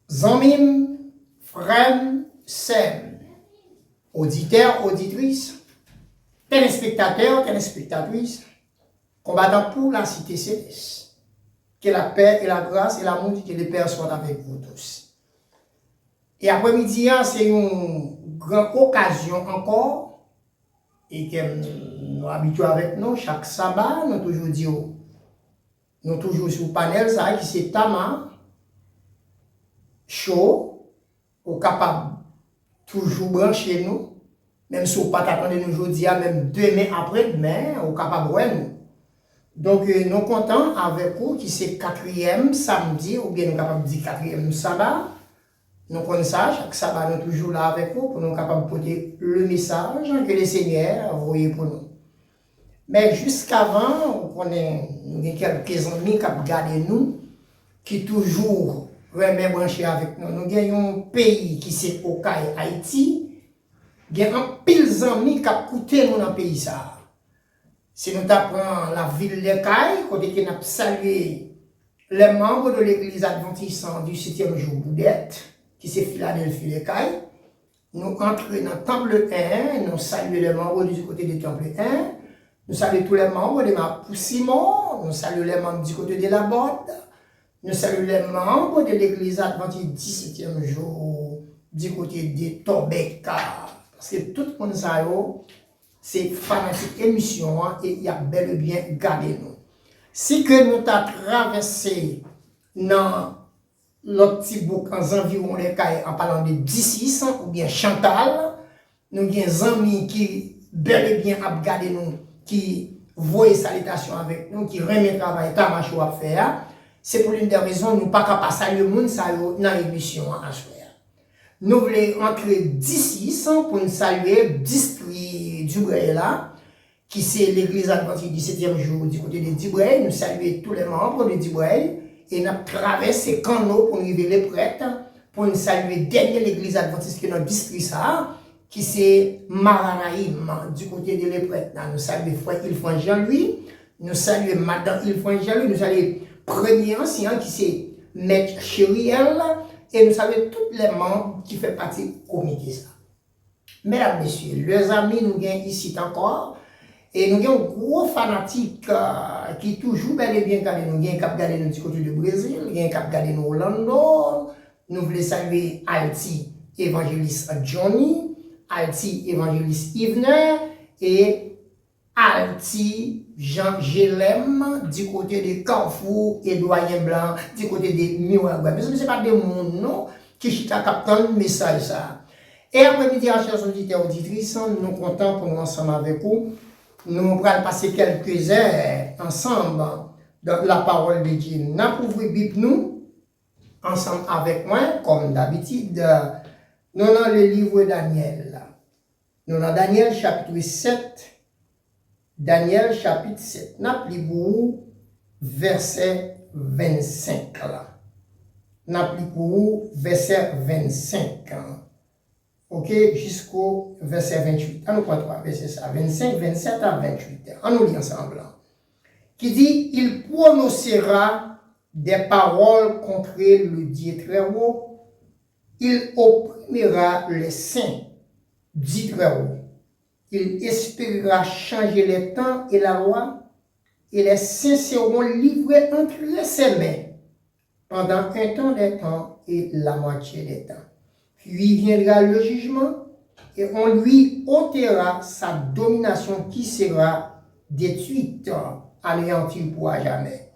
Zanmim, frères, sœurs, auditeurs, auditrices, téléspectateurs, téléspectatrices, combattants pour la cité céleste. Que la paix et la grâce et l'amour de Dieu le Père soient avec vous tous. Et après-midi, c'est une grande occasion encore, et que nous habituons avec nous, chaque sabbat, nous toujours disons, nous toujours sur le panel, ça, qui c'est Tama, chaud, ou capable toujours brancher nous, même si vous pas attendre nous aujourd'hui, même demain après-demain, ou capable de nous. Donc, nous sommes contents avec vous qui c'est quatrième samedi, ou bien nous sommes capables de dire quatrième sabbat. Nous connaissons ça, chaque sabbat nous sommes toujours là avec vous pour nous capables de porter le message que le Seigneur a envoyé pour nous. Mais jusqu'avant, nous avons quelques amis qui ont gardé nous, qui toujours remet branché avec nous. Nous avons un pays qui c'est au Haïti, nous avons un pile d'amis qui ont coûté nous dans le pays. Si nous apprenons la ville de Caille, côté qui nous salué les membres de l'église adventiste du 7e jour Boudette, qui c'est Philadelphie de Caille, nous entrons dans le temple 1, nous saluons les membres du côté du temple 1, nous saluons tous les membres de Mapou-Simon, nous saluons les membres du côté de la Borde, nous saluons les membres de l'église adventiste du 17e jour du côté de Tobeka. Parce que tout le monde sait, c'est fanatique émission et il y a bel et bien gardé nous. Si que nous avons traversé dans le petit bouc en environ les cailles en parlant de 16 ou bien Chantal, nous avons des amis qui bel et bien ont gardé nous, qui voient salutations avec nous, qui remettent le travail, Tamachou à faire. C'est pour l'une des raisons nous ne pas capable de saluer le monde dans l'émission à faire. Nous voulons entrer d'ici pour nous saluer le district d'Ubrey là, qui c'est l'église adventiste du 7e jour du côté de Dubreuil. Nous saluons tous les membres de Dubreuil et nous traversons Canot pour nous arriver les prêtres, pour nous saluer dernière l'église adventiste qui est notre district ça, qui c'est Maranaïm du côté de les prêtres. Nous saluons frère Ilfran Jean-Louis, nous saluons madame Ilfran Jean-Louis, nous saluons premier ancien qui c'est maître Chériel, et nous saluons tous les membres qui font partie du comité ça. Mesdames, messieurs, les amis, nous avons ici encore, et nous avons un gros fanatique qui toujours bel et bien gardé nous. Nous avons cap gardé nous du côté du Brésil, nous avons cap gardé nous Orlando, nous voulons saluer Haïti, évangéliste Johnny, Haïti, évangéliste Yvener, et Haïti, Jean Gélem, du côté de Carrefour et Doyen Blanc, du côté de Miwagwa. Mais ce n'est pas des mondes, non, qui chita captant le message ça. Et après-midi, chers auditeurs et auditrices, nous sommes contents pour nous ensemble avec vous. Nous allons passer quelques heures ensemble dans la parole de Dieu. Nous avons ouvert Bible nous, ensemble avec moi, comme d'habitude. Nous avons le livre de Daniel. Nous avons Daniel chapitre 7. Daniel chapitre 7. Nous avons verset 25. Nous avons verset 25. Ok, jusqu'au verset 28. On nous prend trois versets ça, 25, 27 à 28. On nous lit ensemble. Qui dit, il prononcera des paroles contre le Dieu très haut. Il opprimera les saints, dit très haut. Il espérera changer les temps et la loi, et les saints seront livrés entre ses mains pendant un temps des temps et la moitié des temps. Puis viendra le jugement et on lui ôtera sa domination qui sera détruite, anéantie pour à jamais.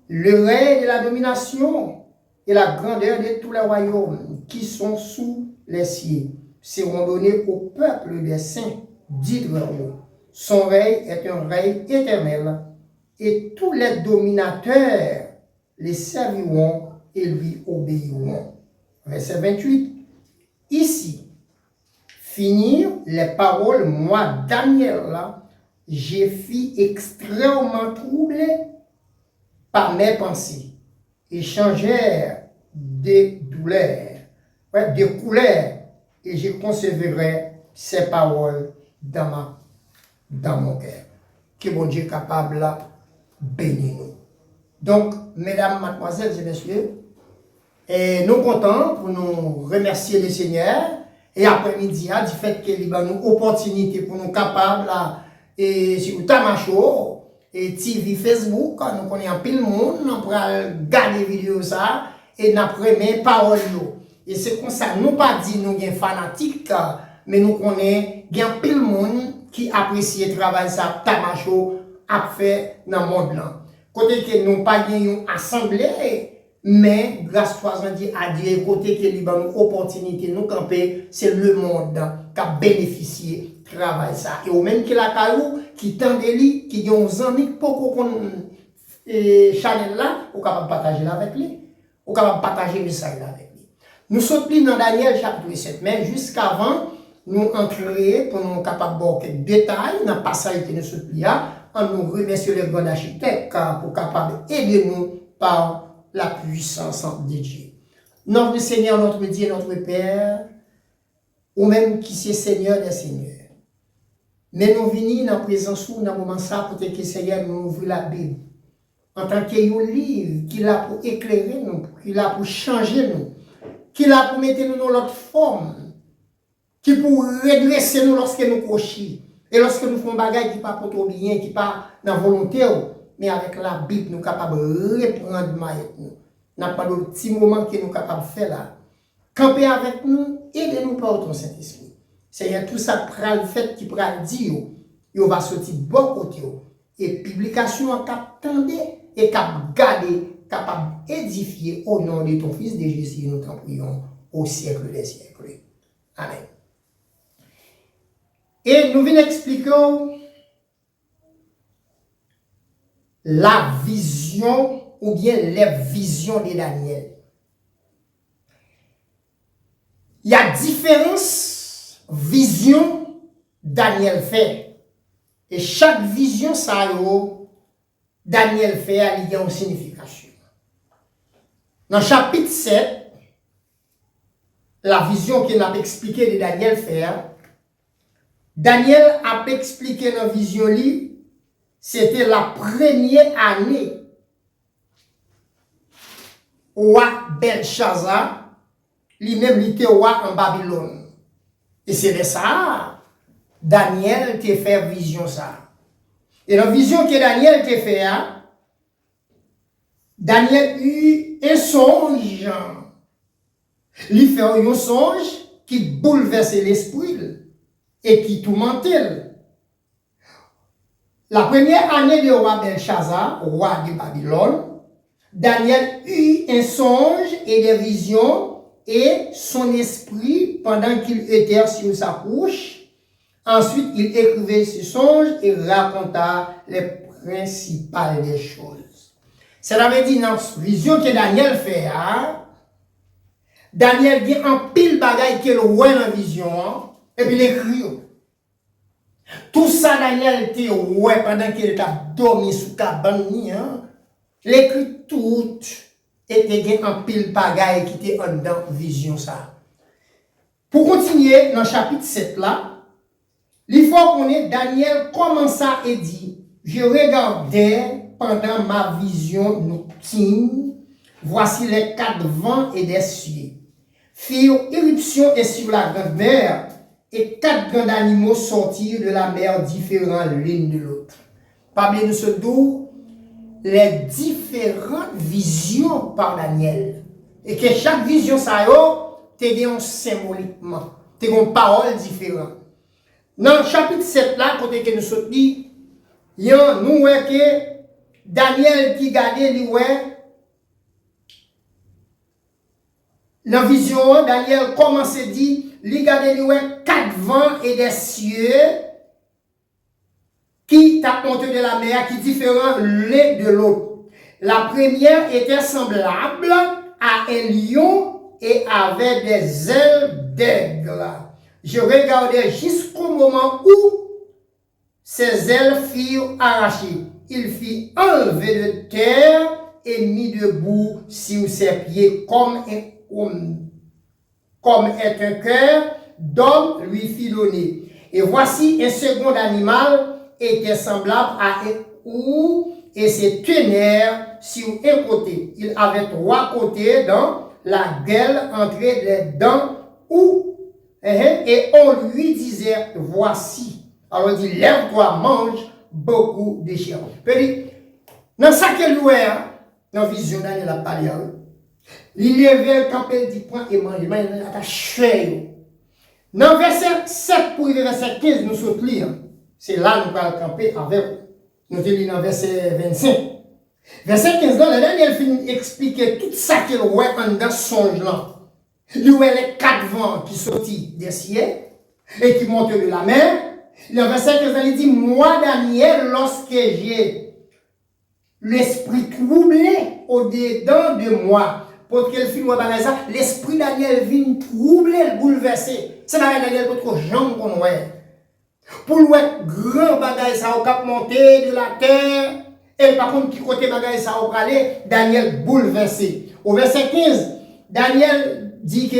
Le règne de la domination et la grandeur de tous les royaumes qui sont sous les cieux seront donnés au peuple des saints, dit le haut. Son règne est un règne éternel et tous les dominateurs les serviront et lui obéiront. Verset 28. Ici, finir les paroles, moi, Daniel, là, j'ai fui extrêmement troublé par mes pensées et changèrent de douleurs, de couleurs, et je conserverai ces paroles dans mon cœur. Que mon Dieu est capable de bénir nous. Donc, mesdames, mademoiselles et messieurs, Et nous contents pour nous remercier le Seigneur. Et après-midi, du fait qu'il y a une opportunité pour nous capables, et sur Tamacho, et TV Facebook, nous connaissons un pile monde, nous pourrons regarder vidéo ça, et nous prenons parole. Et c'est comme ça, nous pas dit nous sommes fanatiques, mais nous connaissons un pile monde qui apprécie le travail ça, Tamacho a fait dans le monde là. Côté que nous pas une assemblée, mais grâce à Dieu, côté que nous avons une opportunité, nous camper, c'est le monde qui a bénéficié de travail ça. Et au même que la caillou, qui tend des lits, qui ont des amis, pour qu'on channel là, ou capable partager avec lui, ou capable partager le message avec lui. Nous sommes dans Daniel chapitre 7, mais jusqu'avant, nous entrons pour nous capables de quelques détails dans le passage que nous sommes là, en nous remerciant les grands architectes pour capable aider nous par la puissance de Dieu. Notre Seigneur, notre Dieu, notre Père, ou même qui c'est Seigneur des Seigneurs. Mais nous venons dans la présence dans le moment ça pour que le Seigneur nous ouvre la Bible. En tant que un livre qui est là pour éclairer nous, qui est là pour changer nous, qui est là pour mettre nous dans notre forme, qui pour redresser nous lorsque nous cochons. Et lorsque nous faisons des choses qui ne sont pas pour trop bien, qui ne sont pas dans la volonté, mais avec la Bible, nous sommes capables de reprendre maillot. Nous n'avons pas de petits moments que nous sommes capables de faire là. Camper avec nous, aidez-nous par ton Saint-Esprit. C'est tout ça le fait qui pourra dire, il va sortir de bon côté. Et publication capable et capable garder, capable d'édifier au nom de ton Fils de Jésus, nous t'en prions au siècle des siècles. Amen. Et nous venons expliquer la vision ou bien les visions de Daniel. Il y a différentes visions Daniel fait. Et chaque vision, ça Daniel fait, il y a une signification. Dans le chapitre 7, la vision qu'il a expliqué de Daniel fait, Daniel a expliqué dans la vision, c'était la première année roi Belshazzar, lui-même il était roi en Babylone. Et c'est de ça, Daniel t'a fait vision ça. Et la vision que Daniel t'a fait, Daniel eut un songe. Il fait un songe qui bouleversait l'esprit et qui tourmentait. La première année de roi Belshazzar, roi de Babylone, Daniel eut un songe et des visions et son esprit pendant qu'il était sur sa couche. Ensuite, il écrivait ce songe et raconta les principales des choses. Cela veut dire dans la vision que Daniel fait, Daniel dit en pile bagaille qu'il voit dans la vision et puis il écrit. Tout ça, Daniel était ouais pendant qu'il était dormi sous cabane. L'écrit tout était en pile bagaille qui était en dans vision ça. Pour continuer dans le chapitre 7 là, il faut qu'on ait Daniel commença et dit, je regardais pendant ma vision nocturne, voici les 4 vents et des cieux, firent éruption et sur la grande mer, et 4 grands animaux sortirent de la mer différents l'une de l'autre. Parmi nous ce d'où les différentes visions par Daniel. Et que chaque vision ça te donne symboliquement, te donne parole différente. Dans le chapitre 7 là, côté que nous sommes dit, nous voyons que Daniel qui gardait lui dans la vision, Daniel commence à dire, il gardait lui 4 vents et des cieux qui t'a monté de la mer, qui différents l'un de l'autre. La première était semblable à un lion et avait des ailes d'aigle. Je regardais jusqu'au moment où ses ailes furent arrachées. Il fut enlevé de terre et mis debout sur ses pieds comme est un cœur d'homme lui fit donné. Et voici un second animal était semblable à un ours et se tenait sur un côté. Il avait 3 côtés dans la gueule entre les dents et on lui disait, voici. Alors il dit, lève-toi, mange beaucoup de chair. Dans ça qu'elle louait, dans la vision Daniel a parlé, il levait le camp, il dit, prends et mange, il a attaché. Dans verset 7 pour verset 15, nous sommes lire. C'est là que nous allons camper avec. Nous sommes dans verset 25. Verset 15, là, Daniel finit expliquer tout ça qu'il voit dans songe là. Il voit les 4 vents qui sortent des cieux et qui montent de la mer. Le verset 15, il dit, moi, Daniel, lorsque j'ai l'esprit troublé au-dedans de moi, pour qu'elle finisse par ça, l'esprit Daniel vient troubler, bouleverser. C'est pas Daniel contre gens qu'on voit. Pour le grand bagage, ça va monter de la terre. Et par contre, qui côté bagage, ça va aller, Daniel bouleversé. Au verset 15, Daniel dit que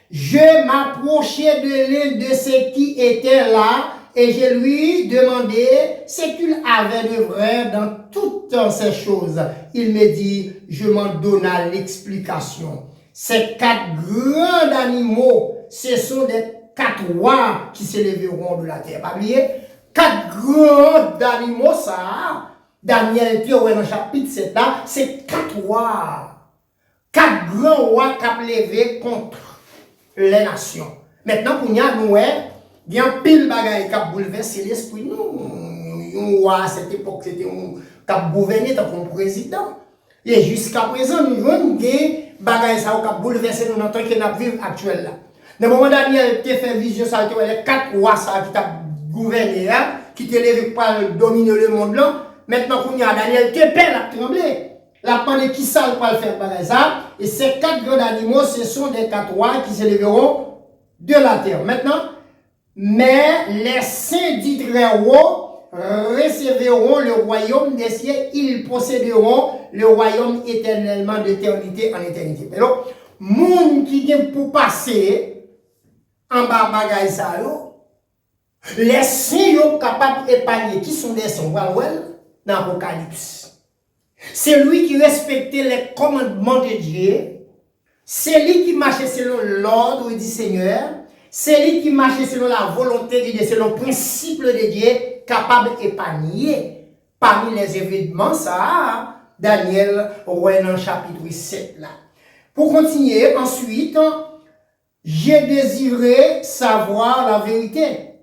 je m'approchais de l'un de ceux qui étaient là et je lui demandais ce qu'il avait de vrai dans toutes ces choses. Il me dit, je m'en donna l'explication. Ces 4 grands animaux, ce sont des 4 rois qui s'élèveront de la terre. Pas oublier, 4 grands animaux, ça, Daniel était dans le chapitre 7 là, c'est 4 rois. 4 grands rois qui ont levé contre les nations. Maintenant, pour nous, il y a un pile bagaille qui a bouleversé l'esprit. Nous, un roi à cette époque, c'était un qui a gouverné comme président. Et jusqu'à présent, nous voyons des bagailles qui a bouleversé dans notre temps qui vivons actuel là. Dans le moment où Daniel a fait vision, ça a les 4 rois qui ont gouverné, qui étaient levé pour dominer le monde là. Maintenant, quand Daniel te perd, la tremblé. La pandémie qui ça pour le faire par ça. Et ces 4 grands animaux, ce sont des 4 rois qui s'élèveront de la terre. Maintenant, mais les saints dits très hauts recevront le royaume des cieux, ils posséderont le royaume éternellement d'éternité en éternité. Alors, monde qui vient pour passer en bas bagaille ça, les saints sont capables d'épargner, qui sont des saints, dans l'Apocalypse. C'est lui qui respectait les commandements de Dieu. C'est lui qui marchait selon l'ordre du Seigneur. C'est lui qui marchait selon la volonté de Dieu, selon le principe de Dieu, capable d'épargner. Parmi les événements, ça, Daniel, dans le chapitre 7 là. Pour continuer, ensuite, j'ai désiré savoir la vérité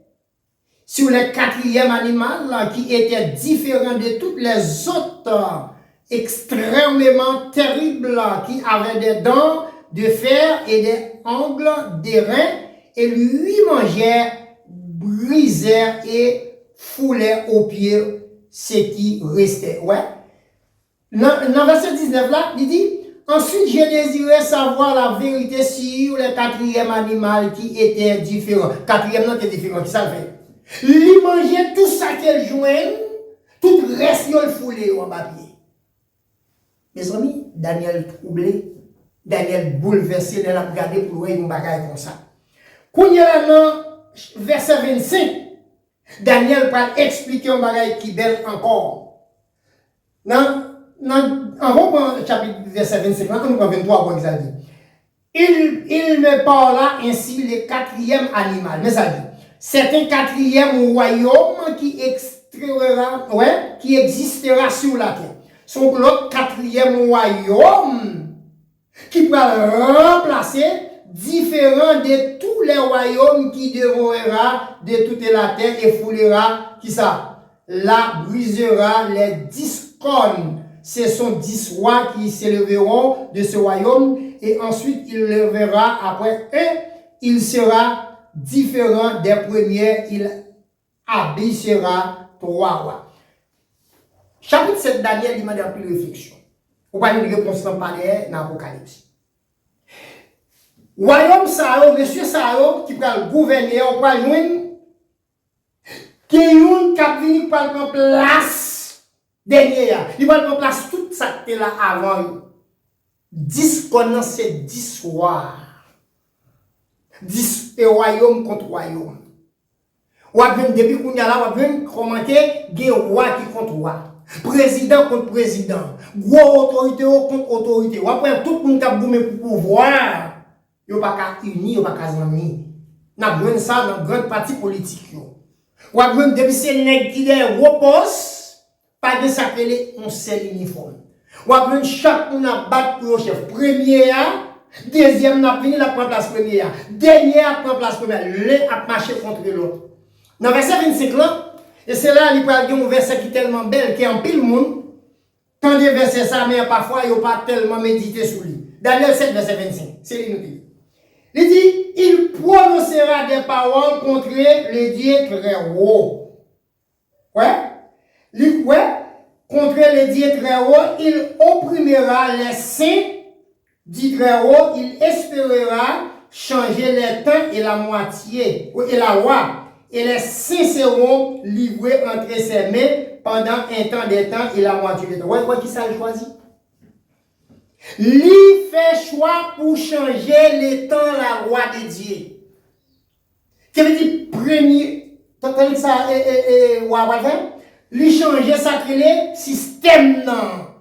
sur le 4e animal là, qui était différent de toutes les autres, extrêmement terribles, qui avaient des dents de fer et des ongles d'airain, et lui mangeait, brisait et foulait aux pieds ce qui restait. Ouais. Dans verset 19 là, il dit, ensuite j'ai désiré savoir la vérité sur le 4e animal qui était différent. 4e non était différent, qui ça fait? Il mangeait tout ça qu'elle jouait, tout le reste, il foulé en papier. Mes amis, Daniel troublé, Daniel bouleversé, il a regardé pour voir une bagaille comme ça. Quand il y a dans verset 25, Daniel va expliquer un bagaille qui est belle encore. En chapitre verset 25, nous avons 23 pour examiner. Il me parla ainsi le 4e animal. Mais ça dit, c'est un 4e royaume qui existera sur la terre. Son l'autre 4e royaume qui va remplacer différent de tous les royaumes qui dévorera de toute la terre et foulera, qui ça? La brisera les 10 cornes. Ce sont 10 rois qui s'élèveront de ce royaume et ensuite il lèvera après eux, il sera différent des premiers, il abaissera 3 rois. Chapitre 7 Daniel demande un peu de réflexion. Vous parlez de réponse dans l'Apocalypse. Royaume Sao, monsieur Sao, qui va gouverner, on va joindre, qui est une qui a venu prendre place dernière. Il va prendre place tout ça qui était là avant. 10 connaissent ces 10 rois. 10 et royaume contre royaume. Ou bien depuis qu'on y a là, on va commenter des rois qui contre rois. Président contre président. Gros autorité contre autorité. Ou après, tout le monde qui a goumé pour pouvoir, il n'y a pas qu'à unir, il n'y a pas qu'à s'ennuyer. Nous avons ça dans grande partie politique. Ou après, depuis ces nègres qui repose, pas de s'appeler un seul uniforme. Ou après, chaque monde a battu pour le chef. Premier, deuxième n'a fini la prendre place première. Dernier a prendre place première. L'un a marché contre l'autre. Dans le verset 25 là, et c'est là qu'il y a un verset qui est tellement belle, qui est en pile monde. Quand des versets ça, mais parfois, il n'y a pas tellement médité sur lui. Daniel 7, verset 25. C'est lui. Il dit, il prononcera des paroles contre les dieux très haut. Contre les dieux très haut, il opprimera les saints dit très haut, il espérera changer les temps et la moitié, et la loi. Et les saints seront livrés entre ses mains pendant un temps des temps et la moitié des temps. Vous qui ça choisi? Lui fait choix pour changer les temps, la loi de Dieu. Qui veut dire premier, t'entends ça, lui changer sacré système, non.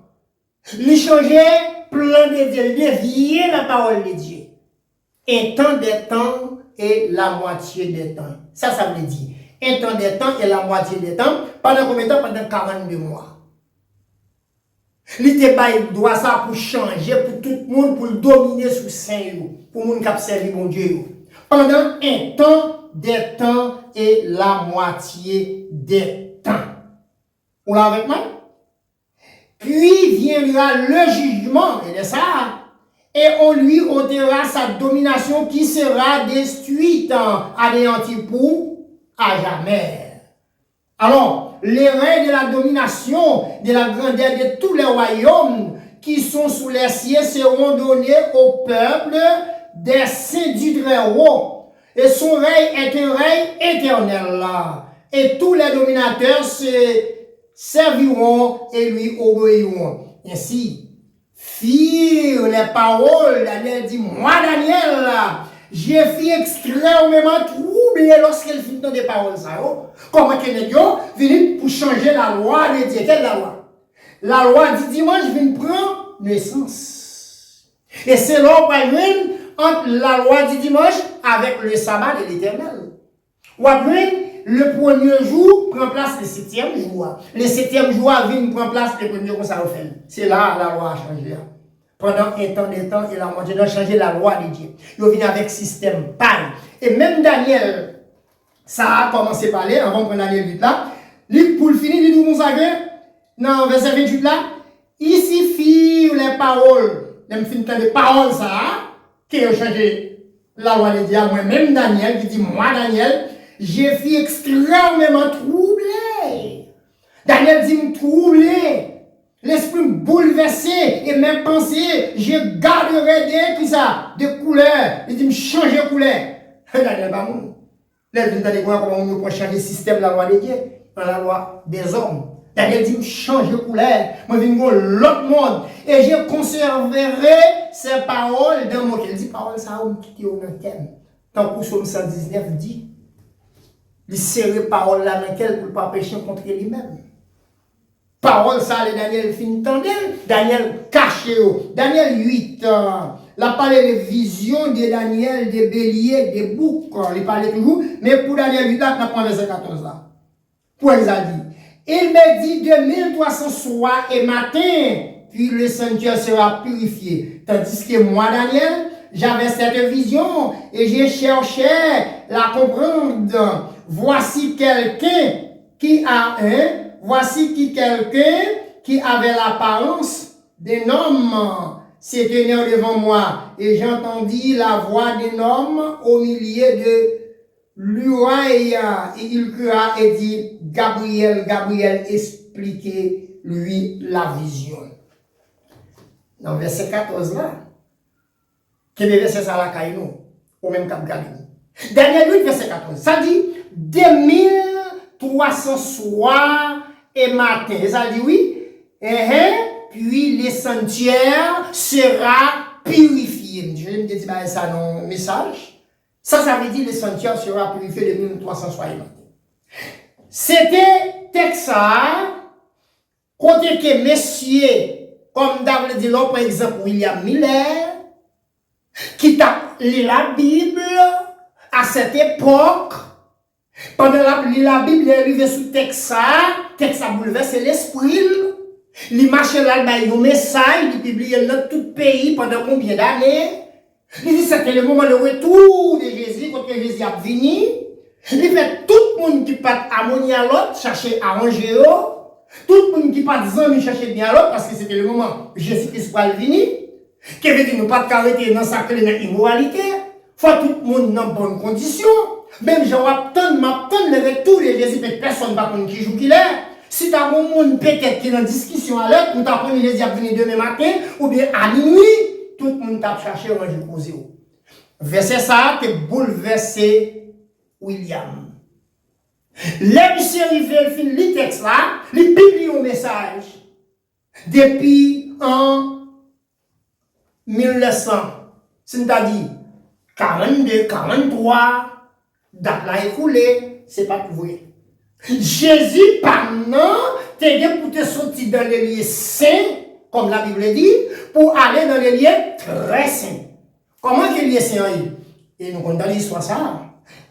Lui changer plan de Dieu, dévier la parole de Dieu. Un temps des temps et la moitié des temps. Ça veut dire un temps des temps et la moitié des temps. Pendant combien de temps? Pendant 42 mois. Il doit ça pour changer, pour tout le monde, pour dominer sous saint, pour le monde qui a servi mon Dieu. Pendant un temps des temps et la moitié des temps. Vous l'avez avec moi? Puis viendra le jugement, et de ça, et on lui ôtera sa domination qui sera détruite, anéantie pour à jamais. Alors, les règnes de la domination, de la grandeur de tous les royaumes qui sont sous les cieux seront donnés au peuple des saints du Très-Haut. Et son règne est un règne éternel là. Et tous les dominateurs se serviront et lui obéiront. Ainsi, firent les paroles, Daniel dit, moi Daniel, j'ai fait extrêmement troublé lorsqu'elle finit dans des paroles. Comment qu'elle vient pour changer la loi de Dieu? Quelle la loi? La loi du dimanche vient prendre naissance. Et c'est là entre la loi du dimanche avec le sabbat de l'Éternel. Ou après, le premier jour prend place le septième jour. Le septième jour vient prendre place le premier jour qu'on s'en fait. C'est là la loi a changé. Pendant un temps de temps, et la moitié a changé la loi de Dieu. Il vient avec système pareil. Et même Daniel, ça a commencé par là, avant de prendre Daniel 8 là. Pour le finir, il dit, dans verset 28 là, ici firent les paroles. Même fin de paroles ça, qui a changé la loi de Dieu. Moi-même Daniel, qui dit, moi Daniel, j'ai fait extrêmement troublé. Daniel dit, me troublé. L'esprit bouleversé et même pensé, je garderai des couleurs. Il dit, me changer de couleur. Daniel, pas mon. Là, il dit, comment on peut changer le système de la loi de Dieu, dans la loi des hommes. Daniel dit, me changer de couleur. Moi, je viens de l'autre monde. Et je conserverai ces paroles dans mon cœur. Il dit, paroles, ça va me quitter au même thème. Tant que Psaume 119 dit, il serrait parole là dans laquelle pour ne pas pécher contre lui-même. Parole ça, les Daniel fin tendel, Daniel caché. Daniel 8, la parlé de vision de Daniel, des béliers, des boucs, il parlait toujours, mais pour Daniel 8, là, on prend verset 14 là. Pour il a dit, il me dit 2300 soirs et matin, puis le sanctuaire sera purifié. Tandis que moi, Daniel, j'avais cette vision et j'ai cherché la comprendre. Voici quelqu'un qui a quelqu'un qui avait l'apparence d'un homme s'est tenu devant moi et j'entendis la voix d'un homme au milieu de l'oreille et il cria et dit Gabriel, Gabriel, expliquez-lui la vision. Dans verset 14 là, qui est verset ça la caillou, au même cap Galilée. Daniel 8, verset 14, ça dit 2300 soirs et matin. Ça dit oui. Puis le sanctuaire sera purifié. Je vais me dire ça dans le message. Ça veut dire le sanctuaire sera purifié de 1300 soirs et matin. C'était texte Côté que messieurs, comme David dit là, par exemple, William Miller, qui t'a lu la Bible à cette époque, pendant la Bible, il est arrivé sous texte a bouleversé l'esprit. Il marchait là, il a un message, il publiait dans tout le pays pendant combien d'années. Il dit c'était le moment de retour de Jésus, quand Jésus a venu. Il fait tout le monde qui pas harmonie à l'autre, chercher à arranger l'autre. Tout le monde qui pas de chercher bien à l'autre, parce que c'était le moment où Jésus-Christ va venir. Qui veut dire nous pas de arrêter dans sa clé dans l'immoralité. Faut tout le monde dans bonnes conditions. Même j'en m'attends le retour de Jésus, mais personne ne va connaître qui joue qu'il est. Si tu as un monde peut-être qui est en discussion à l'heure, ou tu as Jésus à venir demain matin, ou bien à minuit, tout le monde t'a cherché à ranger pour zéro. Verset ça, tu bouleversé William. Les monsieur arrivé, il finit le texte là, il publie un message. Depuis en 1900, c'est-à-dire 42, 43, date là écoulée, c'est pas tout vrai. Jésus, pendant, t'es bien pour te sortir dans les lieux saints, comme la Bible dit, pour aller dans les lieux très saints. Comment que les lieux saints y? Et nous comptons l'histoire ça.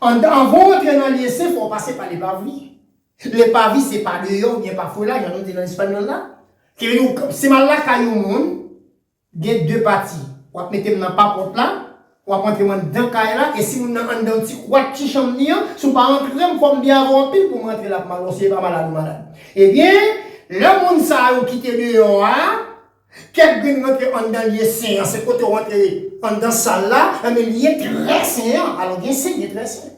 Avant d'entrer dans les lieux saints, il faut passer par les parvis. Les parvis, c'est pas dehors, bien parfois là, il y en a dans l'espagnol là. C'est mal là qu'il y a un monde, il y a deux parties. On va mettre dans la papote là. On va rentrer dans le là, et si vous avez un petit chambre, si vous ne pas rentrer, il faut bien avoir un pile pour rentrer là, c'est pas malade ou malade. Eh bien, le monde ça a quitté dehors, quelqu'un rentre dans le saint, c'est quand on rentre dans la salle là, mais il est très saint, alors bien c'est il est très saint.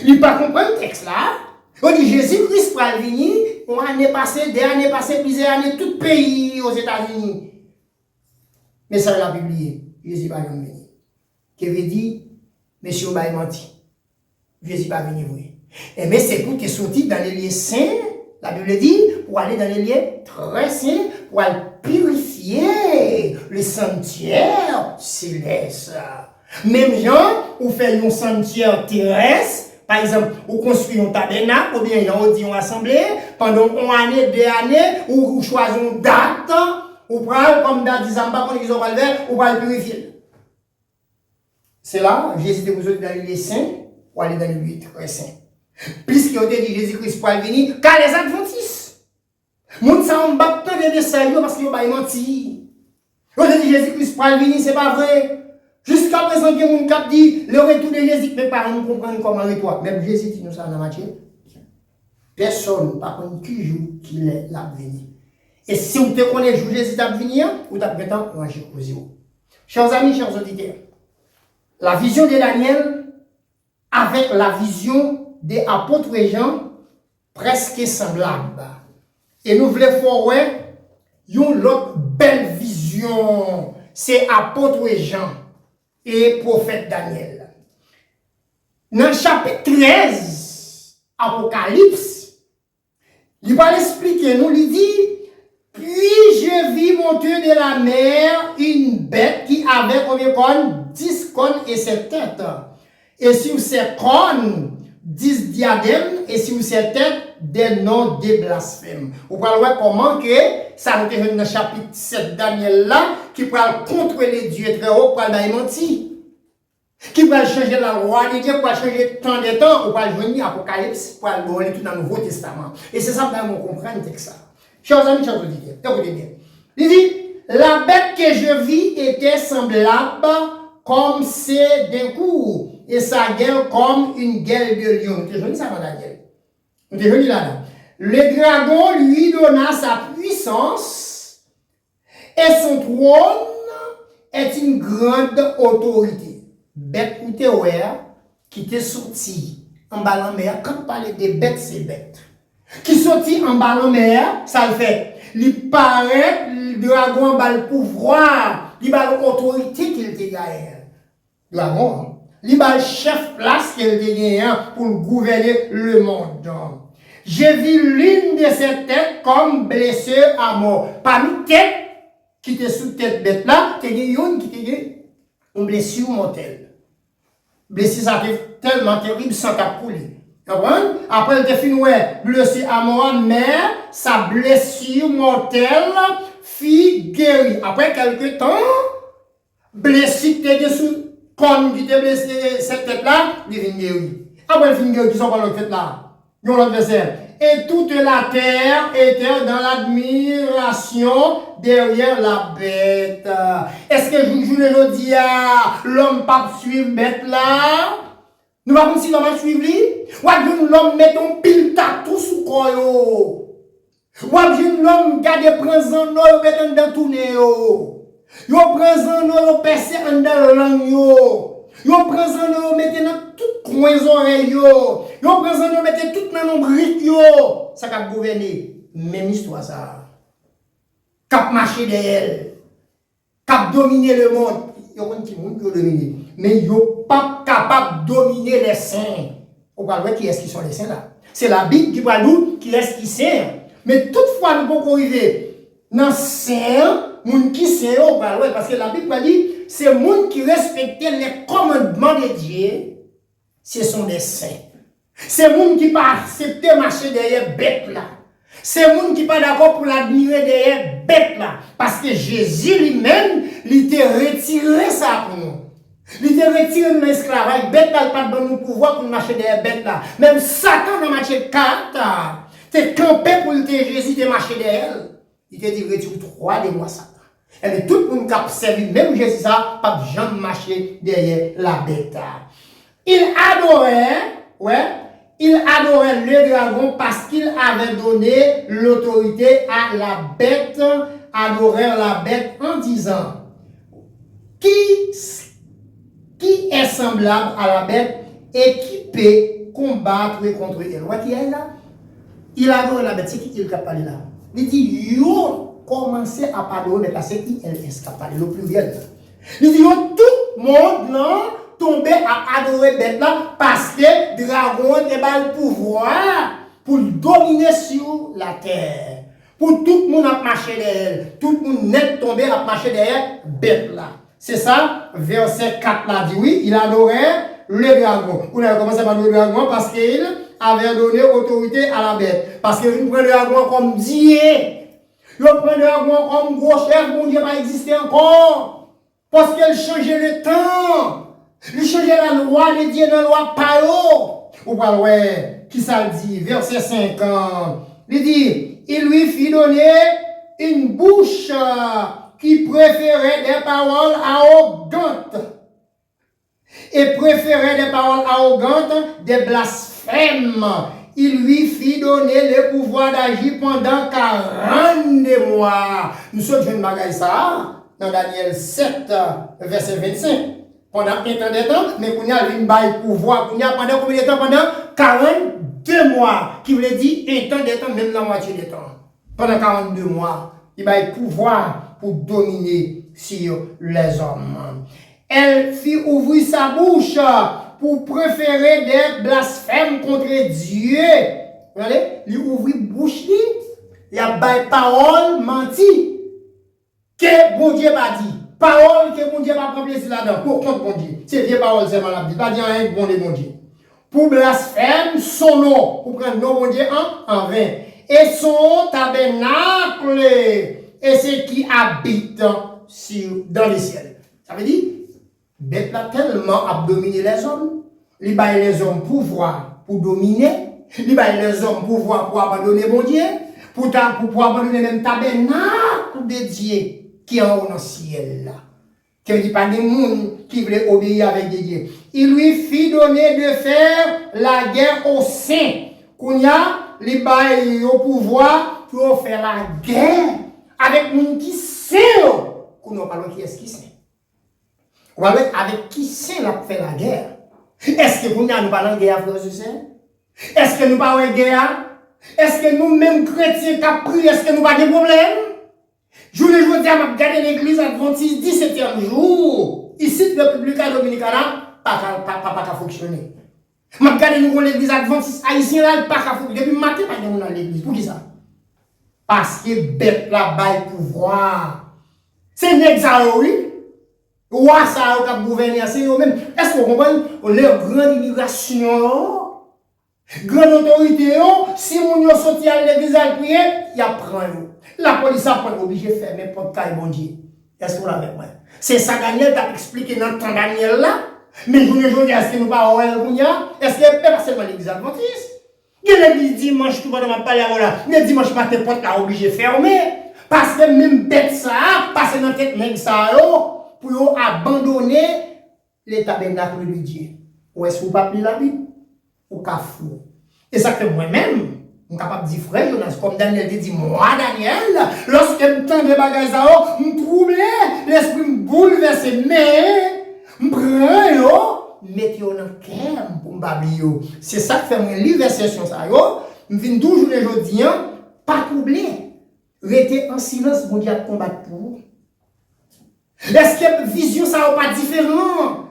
Il ne pas comprendre le texte là. On dit Jésus-Christ pour venir, on année passée, des années passées, plusieurs années, tout le pays aux États-Unis. Mais ça l'a publié, Jésus va venir. Qui veut dire, monsieur va menti. Jésus va venir, oui. Et mais c'est pour qu'il sorti dans les lieux saints, la Bible dit, pour aller dans les lieux très saints, pour aller purifier le sanctuaire céleste. Même gens, ou fait un sanctuaire terrestre, par exemple, ou construit un tabernacle, ou bien on dit une assemblée, pendant une année, 2 années, ou choisit une date, ou prend comme date, disant pas qu'on va le faire, ou va le purifier. C'est là, Jésus te vous dans les lieux saints, ou aller dans les lieux très saints. Puisqu'il a dit Jésus-Christ pour venir, car les adventistes, moun sa on bat tant de sérieux parce qu'ils ont menti. On a dit Jésus-Christ pour venir, c'est pas vrai. Jusqu'à présent, il y a un cap dit le retour de Jésus, mais pas nous comprendre comment le retour. Même Jésus dit nous ça dans la matière. Personne, par contre, qui joue qu'il est là venir. Et si vous te connaissez jour Jésus à venir, vous avez temps pour agir pour zéro. Chers amis, chers auditeurs, la vision de Daniel avec la vision des apôtres Jean presque semblable. Et nous voulons faire une autre belle vision, c'est apôtre Jean et prophète Daniel. Dans le chapitre 13, Apocalypse, il va expliquer, nous il dit, puis je vis monter de la mer une bête qui avait combien de cornes? 10 cornes et 7 têtes. Et sur ces cornes, 10 diadèmes, et sur ces têtes, des noms de blasphèmes. Vous pouvez voir comment que ça nous est dans le chapitre 7 Daniel là, qui peut contrôler Dieu très haut, pour aller mentir. Qui va changer la loi de Dieu, pour changer tant de temps, pour aller venir Apocalypse, pour aller tout dans le Nouveau Testament. Et c'est ça que nous comprenons avec ça. Chers amis, chers auditeurs, écoutez bien. Il dit, la bête que je vis était semblable comme c'est d'un coup, et sa gueule comme une gueule de lion. Vous avez vu ça dans Daniel? Vous avez vu là? Le dragon lui donna sa puissance, et son trône est une grande autorité. Bête ou théoère qui t'est sorti en bas la mer, quand on parle de bête, c'est bête. Qui sorti en bas la mer, ça le fait. Il paraît, le dragon a le pouvoir, il a l'autorité qu'il te gagne. Dragon, il a le chef place qu'il te gagne pour gouverner le monde. J'ai vu l'une de ces têtes comme blessée à mort. Parmi têtes qui étaient sous tête bête là, il y a une qui était une blessure mortelle. Blessure ça tellement terrible sans qu'à couler. Après, il fin blessé à mort, mais sa blessure mortelle fit guérir. Après quelques temps, blessé qui était sous comme qui était blessé cette tête-là, il vient guérir. Après, il fin guérir, qui sont pas l'autre tête là. Ils ont l'autre verset. Et toute la terre était dans l'admiration derrière la bête. Est-ce que je dis l'homme pas suivre bête là? Nous ne pouvons pas si l'homme suivre lui. Ou l'homme met un pile tatou sous quoi yo. Ou l'homme garde présent nous met dans tourner yo. Yo présent nous percer dans langue yo. Yo présent nous mettez dans tout coin oreilles yo. Yo présent nous mettez tout dans nos briques yo. Ça cap gouverner même histoire ça. Cap marcher derrière. Cap dominer le monde. Yo kon ti monde qui dominer. Mais yo pas capable de dominer les saints. On va voir qui est-ce qui sont les saints là. C'est la Bible qui va nous qui est-ce qui saint. Mais toutefois nous pouvons arriver dans saint, moun qui saint on va voir parce que la Bible va dire c'est moun qui respectent les commandements de Dieu. Ce sont des saints. C'est moun qui pas accepter marcher derrière bête là. C'est moun qui pas d'accord pour l'admirer derrière bête là parce que Jésus lui-même il t'a retiré ça pour nous. Il t'a retiré de l'esclavage, bête là pas de nous pouvoir pour marcher derrière bête là. Même Satan dans Matthieu 4, t'es campé pour te Jésus de marcher derrière. Il t'a dit retire 3 de moi Satan. Et bien, tout le monde qui a servi, même Jésus ça, pas jamais marcher derrière la bête. Il adorait le dragon parce qu'il avait donné l'autorité à la bête, adorer la bête en disant qui est semblable à la bête et qui peut combattre contre elle. Vous qui est là? Il adore la bête, c'est qui il a parlé là? Il dit, yo, commencez à parler, mais c'est qui elle est parlé, le plus bien. Il dit, yo, tout le monde là, tombé à adorer bête là, parce que dragon est le pouvoir pour dominer sur la terre. Pour tout le monde à marcher derrière, tout le monde net tombé à marcher derrière bête là. C'est ça, verset 4 là dit oui, il adorait le dragon. On a commencé par le dragon parce qu'il avait donné autorité à la bête. Parce qu'il prend le dragon comme Dieu. Il prend le dragon comme gros chef, mon Dieu va exister encore. Parce qu'il changeait le temps. Il changeait la loi, les dieux de la loi pas haut. Ou pas ouais, qui ça dit, verset 50. Il dit, il lui fit donner une bouche qui préférait des paroles arrogantes et préférait des paroles arrogantes des blasphèmes. Il lui fit donner le pouvoir d'agir pendant 40 mois. Nous sommes jeunes bagaille ça dans Daniel 7, verset 25. Pendant un temps de temps, mais qu'on a une bail pouvoir, qu'on a pendant combien de temps? Pendant 42 mois, qui veut dire un temps de temps, même la moitié de temps. Pendant 42 mois, il a pouvoir pour dominer sur les hommes. Elle fit ouvrir sa bouche pour préférer des blasphèmes contre Dieu. Vous voyez, il ouvrit bouche, il a des paroles menties que bon Dieu m'a dit. Parole que bon Dieu va prendre plaisir là-dedans. Pour contre bon Dieu. C'est vieux parole, c'est malade. Pas dire rien bon Dieu. Pour blasphème son nom. Pour prendre nom bon Dieu en vain. Et son tabernacle. Et ce qui habite dans les ciels. Ça veut dire, bête là tellement a dominé les hommes. Il baille les hommes pouvoir pour dominer. Il baille les hommes pouvoir pour abandonner bon Dieu. Pour abandonner même tabernacle de Dieu qui est en haut dans le ciel là. Qui ne dit pas des gens qui veulent obéir avec des dieux. Il lui fit donner de faire la guerre aux saints. Qu'on y a, les bails au pouvoir pour faire la guerre avec les gens qui sait. Qu'on n'a pas qui est-ce qui sait. On va voir avec qui sait la faire la guerre. Est-ce que nous n'avons pas la guerre, frères et sœurs? Est-ce que nous n'avons pas la guerre? Est-ce que nous-mêmes chrétiens qui prions, est-ce que nous n'avons pas de problème? Je voulais dire, je vais regarder l'église adventiste 17e jour. Ici, le République Dominicana, pas fonctionner. Je vais regarder l'église adventiste haïtienne, pas fonctionner. Depuis le matin, pas dans l'église. Pour qui ça? Parce que bête la baille pouvoir. C'est Nexaoui. Roi ça qui a gouverné, c'est eux-mêmes. Est-ce que vous comprenez? Leur grande immigration, Grande autorité, si mon yo sorti à l'église à prier, il apprend. La police apprend obligé de fermer porte caille bon Dieu. Est-ce que vous l'avez moi? C'est ça Daniel t'a expliqué dans le temps Daniel là. Mais je ne dis est-ce que nous pas est-ce que pas seulement l'église adventiste? L'église dimanche tout le monde m'a parlé là. Mais dimanche matin porte là obligé de fermer parce que même bête ça passe dans tête nèg ça pour abandonner les tabernacles de Dieu. Ou est-ce que vous pas lire la Bible? Ou kafou. Et ça fait moi-même, je suis capable de dire frère Jonas, comme Daniel dit, moi Daniel, lorsque je tends des bagages à eau, je trouble, l'esprit me bouleverse, mais je prends, mettez dans le cœur pour me babiller. C'est ça que fait mon livre verset sur ça. Je viens toujours les jours pas troubler. Rester en silence, mon Dieu, combattre pour vous. Est-ce que vision ça n'est pas différent?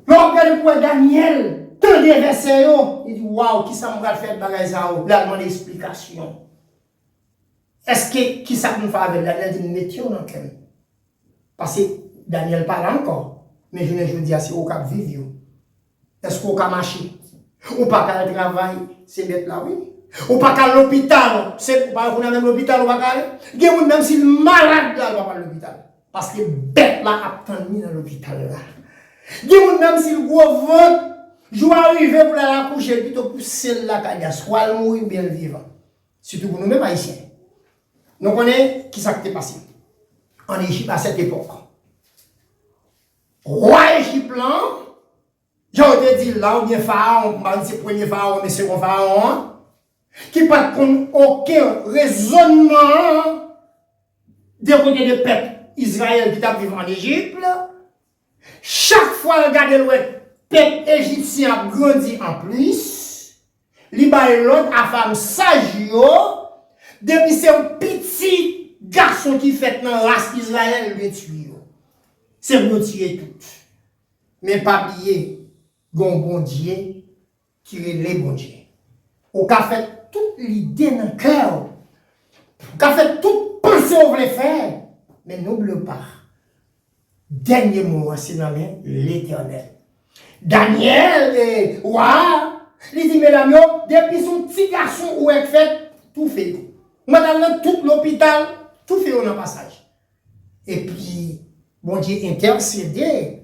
Regardez pour Daniel. Tant des versets, il dit waouh, qui ça m'a fait de bagages à eau? Là, demande explication. Est-ce que qui ça nous fait avec Daniel dit mettons dans quel? Parce que Daniel parle encore. Mais je ne dis pas si au cap vivre. Est-ce qu'on peut marcher? Ou pas qu'à travailler, c'est bête là, oui. Ou pas qu'à l'hôpital, c'est pas qu'on a même l'hôpital, ou pas qu'à aller. Même si le malade là, il va pas à l'hôpital. Parce que bête là a tendu dans l'hôpital là. Même si le gros vote, je vais arriver pour la coucher, plutôt pour celle-là, soit le mourir bien vivant. Surtout pour nous-mêmes haïtiens. Nous connaissons qui s'est passé en Égypte à cette époque. Roi Égypte là, j'ai dit là, ou bien pharaon, c'est le premier pharaon, mais second pharaon, qui n'a pas aucun raisonnement de côté de peuple Israël qui a vécu en Égypte. Chaque fois, regardez le peuple égyptien a grandi en plus, il a l'autre à femme sage, depuis c'est un petit garçon qui fait dans la race d'Israël, il tue. C'est pour tuer tout. Mais pas oublier, bon Dieu qui est le bon Dieu. Ou qu'a fait toute l'idée dans le cœur. Ou qu'a fait toute pensée on voulait faire. Mais n'oublie pas. Dernier mot, c'est dans l'Éternel. Daniel, il dit, mesdames, depuis son petit garçon où elle fait, tout fait. Madame, tout l'hôpital, tout fait dans le passage. Et puis, bon Dieu intercédé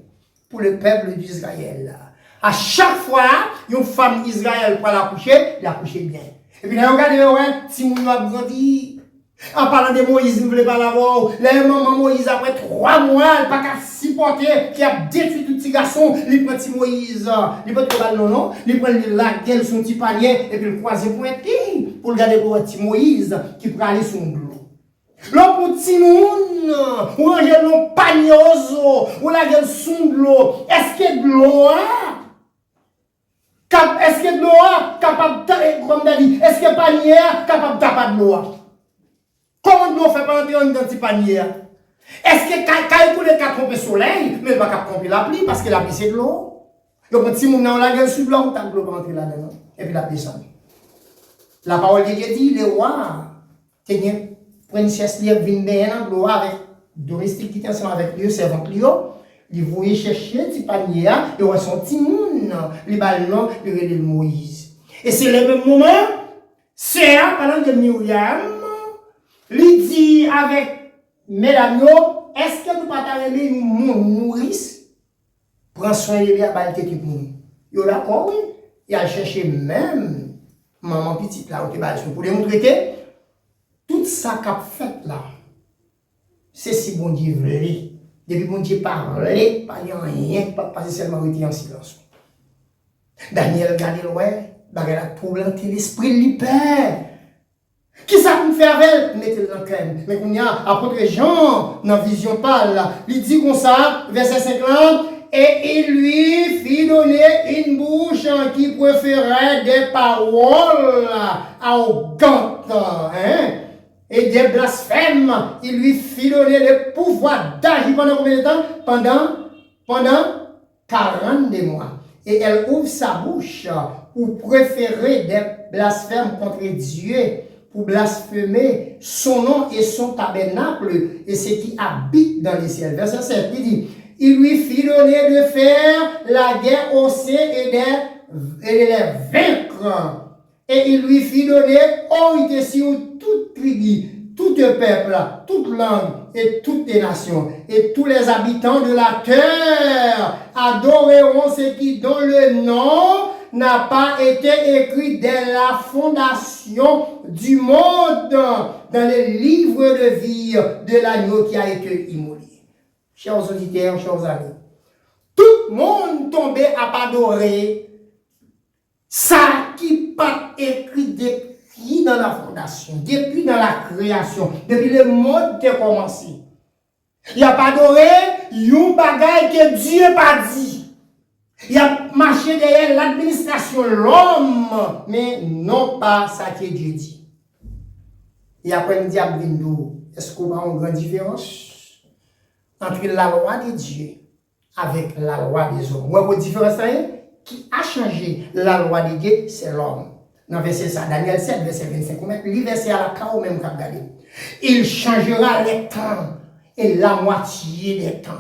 pour le peuple d'Israël. À chaque fois, une femme d'Israël pour l'accoucher, il accouchait bien. Et puis, regardez, si mon a grandi, en parlant de Moïse, vous ne voulez pas l'avoir. La maman Moïse, après 3 mois, elle n'a pas qu'à supporter, qui a détruit tout petit garçon, il prend petit Moïse, il prend tout non, il prend la gueule, son petit panier, et puis le croisé pour regarder pour petit Moïse, qui peut aller sur l'eau. L'homme pour petit monde, ou un gelon pagnoso, ou la gueule sous l'eau, est-ce qu'il y a de l'eau, est-ce qu'il y a de l'eau, capable de, comme David, est-ce qu'il y a panier, capable de taper de l'eau? Comment l'eau fait pas entrer dans un petit panier? Est-ce que quand il coule qu'à tromper le soleil, mais il va pas tromper la pluie, parce que la pluie c'est de l'eau. Donc, petit monde dans la gueule sous l'eau, t'as de l'eau pour entrer là-dedans, et puis la pluie descend. La parole de Dieu dit, les rois, tenez, princesse Lieb vient bien en avec domestique qui était ensemble avec lui, servante lui, il voulait chercher petit panier, il voit son petit monde, les ballons, il relève Moïse. Et c'est le même moment, c'est pendant que Myriam, il dit avec mesdames, est-ce que nous pas t'arriver une nourrice? Prends soin de lui à balle tête pour nous. Il d'accord, oui. Il a cherché même maman petite là, pour lui montrer que tout ça qu'a fait là, c'est si bon Dieu voulait. Depuis bon Dieu parlait, pas rien, pas seulement rester en silence. Daniel regardait ouais, bagarre a tourmenté l'esprit de l'hyper. Qui ça nous fait avec? Mettez-le dans le cœur. Mais qu'on y a, apôtre Jean, dans Vision parle, il dit comme ça, verset 50, et il lui fit donner une bouche qui préférait des paroles arrogantes, et des blasphèmes. Il lui fit donner le pouvoir d'agir pendant combien de temps? Pendant 42 mois. Et elle ouvre sa bouche pour préférer des blasphèmes contre Dieu, pour blasphémer son nom et son tabernacle et ce qui habite dans les ciels. Verset 7, il dit, il lui fit donner de faire la guerre aux saints et de les vaincre vaincre. Et il lui fit donner autorité sur toute tribu, tout peuple, toute langue et toutes les nations. Et tous les habitants de la terre adoreront ce qui, dont le nom n'a pas été écrit dès la fondation du monde dans le livre de vie de l'agneau qui a été immolé. Chers auditeurs, chers amis, tout le monde tombait à adorer ça qui pas écrit depuis dans la fondation, depuis dans la création, depuis le monde qui a commencé. Il n'y a pas adoré un bagage que Dieu n'a pas dit. Il a marché derrière l'administration, l'homme, mais non pas ça que Dieu dit. Et après, le diable dit, est-ce qu'on a une grande différence entre la loi de Dieu avec la loi des hommes? Vous avez une différence qui a changé la loi de Dieu, c'est l'homme. Dans verset ça, Daniel 7, verset 25, le verset à la carte même qu'a regardé. Il changera les temps et la moitié des temps.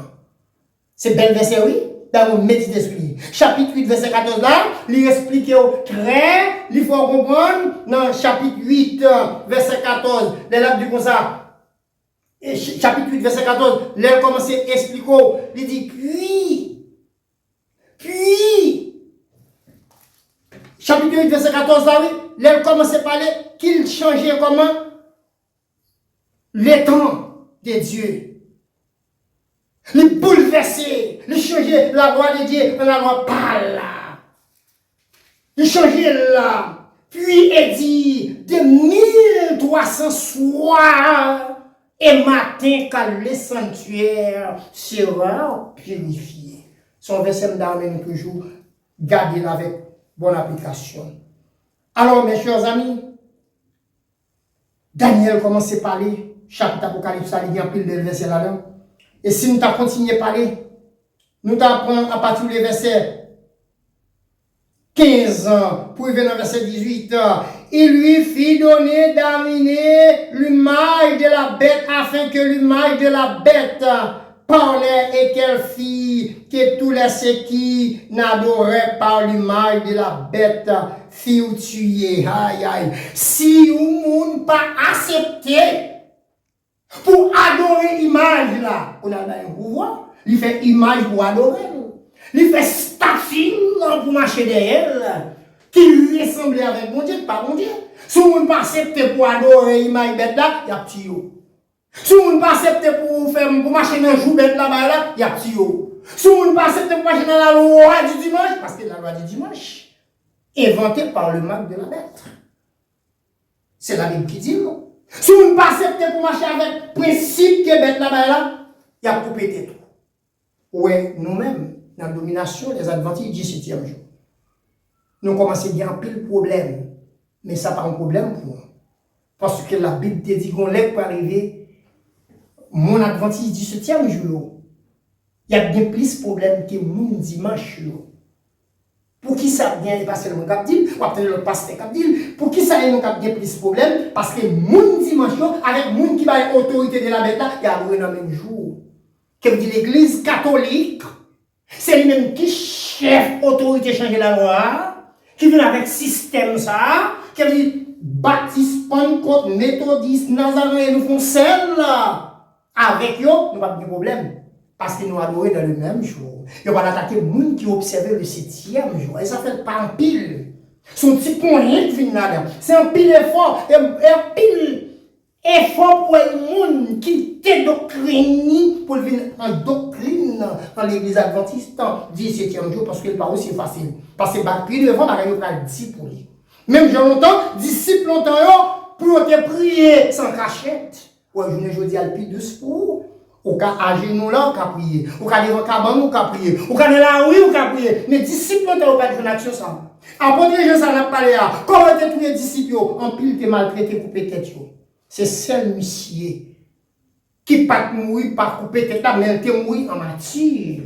C'est bel verset, oui? Dans vos méditer sur lui. Chapitre 8, verset 14 là, il explique au très, il faut comprendre, dans chapitre 8, verset 14, les lacs du comme ça, et chapitre 8, verset 14, il commence à expliquer, il dit, puis, chapitre 8, verset 14 là, oui, il commence à parler qu'il changeait comment? Les temps de Dieu. Il bouleverser, il changer la loi de Dieu en la loi par là. Il changer là. Puis il dit de 1300 soirs et matin quand le sanctuaire sera purifié. Son verset d'armée toujours garder avec bonne application. Alors mes chers amis, Daniel commence à parler, chapitre Apocalypse, il y a pile de versets là-dedans. Et si nous t'avons continué à parler, nous t'apprenons à partir du verset 15 pour venir au verset 18. Il lui fit donner d'aminer l'image de la bête afin que l'image de la bête parlait et qu'elle fit que tous les ceux qui n'adoraient pas l'image de la bête furent tués. Aïe aïe. Si vous n'avez pas accepté pour adorer l'image là, on a un pouvoir, il fait image pour adorer, il fait statue pour marcher derrière, qui ressemble avec mon Dieu, pas mon Dieu. Si on ne pas accepter pour adorer l'image bête là, il y a petit yo. Si on ne pas accepter pour marcher dans le jour bête là, il y a petit yo. Si on ne pas accepter pour marcher dans la loi du dimanche, parce que la loi du dimanche, inventée par le maître de la bête. C'est la Bible qui dit non. Si on ne pas accepter pour marcher avec le principe que bête là, il y a coupé tête. Ouais, nous-mêmes, dans la domination des adventistes du 7e jour, nous commençons à bien un pile problème. Mais ça pas un problème pour nous. Parce que la Bible te dit qu'on lève pour arriver, mon adventiste du 7e jour, il y a bien plus de problèmes que mon dimanche. Pour qui ça vient de passer le monde cap dit, ou peut-être le pasteur cap dit, pour qui ça vient de plus de problèmes? Parce que mon dimanche, avec mon qui a l'autorité de la bête, il y a dans le même jour. Comme dit l'église catholique, c'est lui-même qui chef autorité changer la loi, qui vient avec système ça, qui dit baptiste, Pentecôte, méthodiste, nazaréen, nous font celle là. Avec eux, nous pas de problème. Parce qu'ils nous adorent dans le même jour. Ils vont attaquer les gens qui observent le 7e jour. Et ça fait pas un pile. Son petit point qui vient là. C'est un pile effort. Un pile effort pour les gens qui te doctrinent pour venir en doctrine dans l'église adventiste du 7e jour. Parce que le pas aussi facile. Parce que le pile effort, il va être dit pour lui. Même j'ai longtemps, disciples longtemps, pour te prier sans cachette. Ouais, je dis à le plus douce pour. Ou ka à genoux là, ou ka prier. Ou ka devant caban, ou ka prier. Ou ka dans la rue, ou ka prier. Mais disciples n'ont pas de action ça. Après les gens ça n'a pas là. Comment te tous les disciples en pile te maltraité couper tête yo. C'est seul monsieur qui pas mourir pas couper tête là, mais te mourir en matière.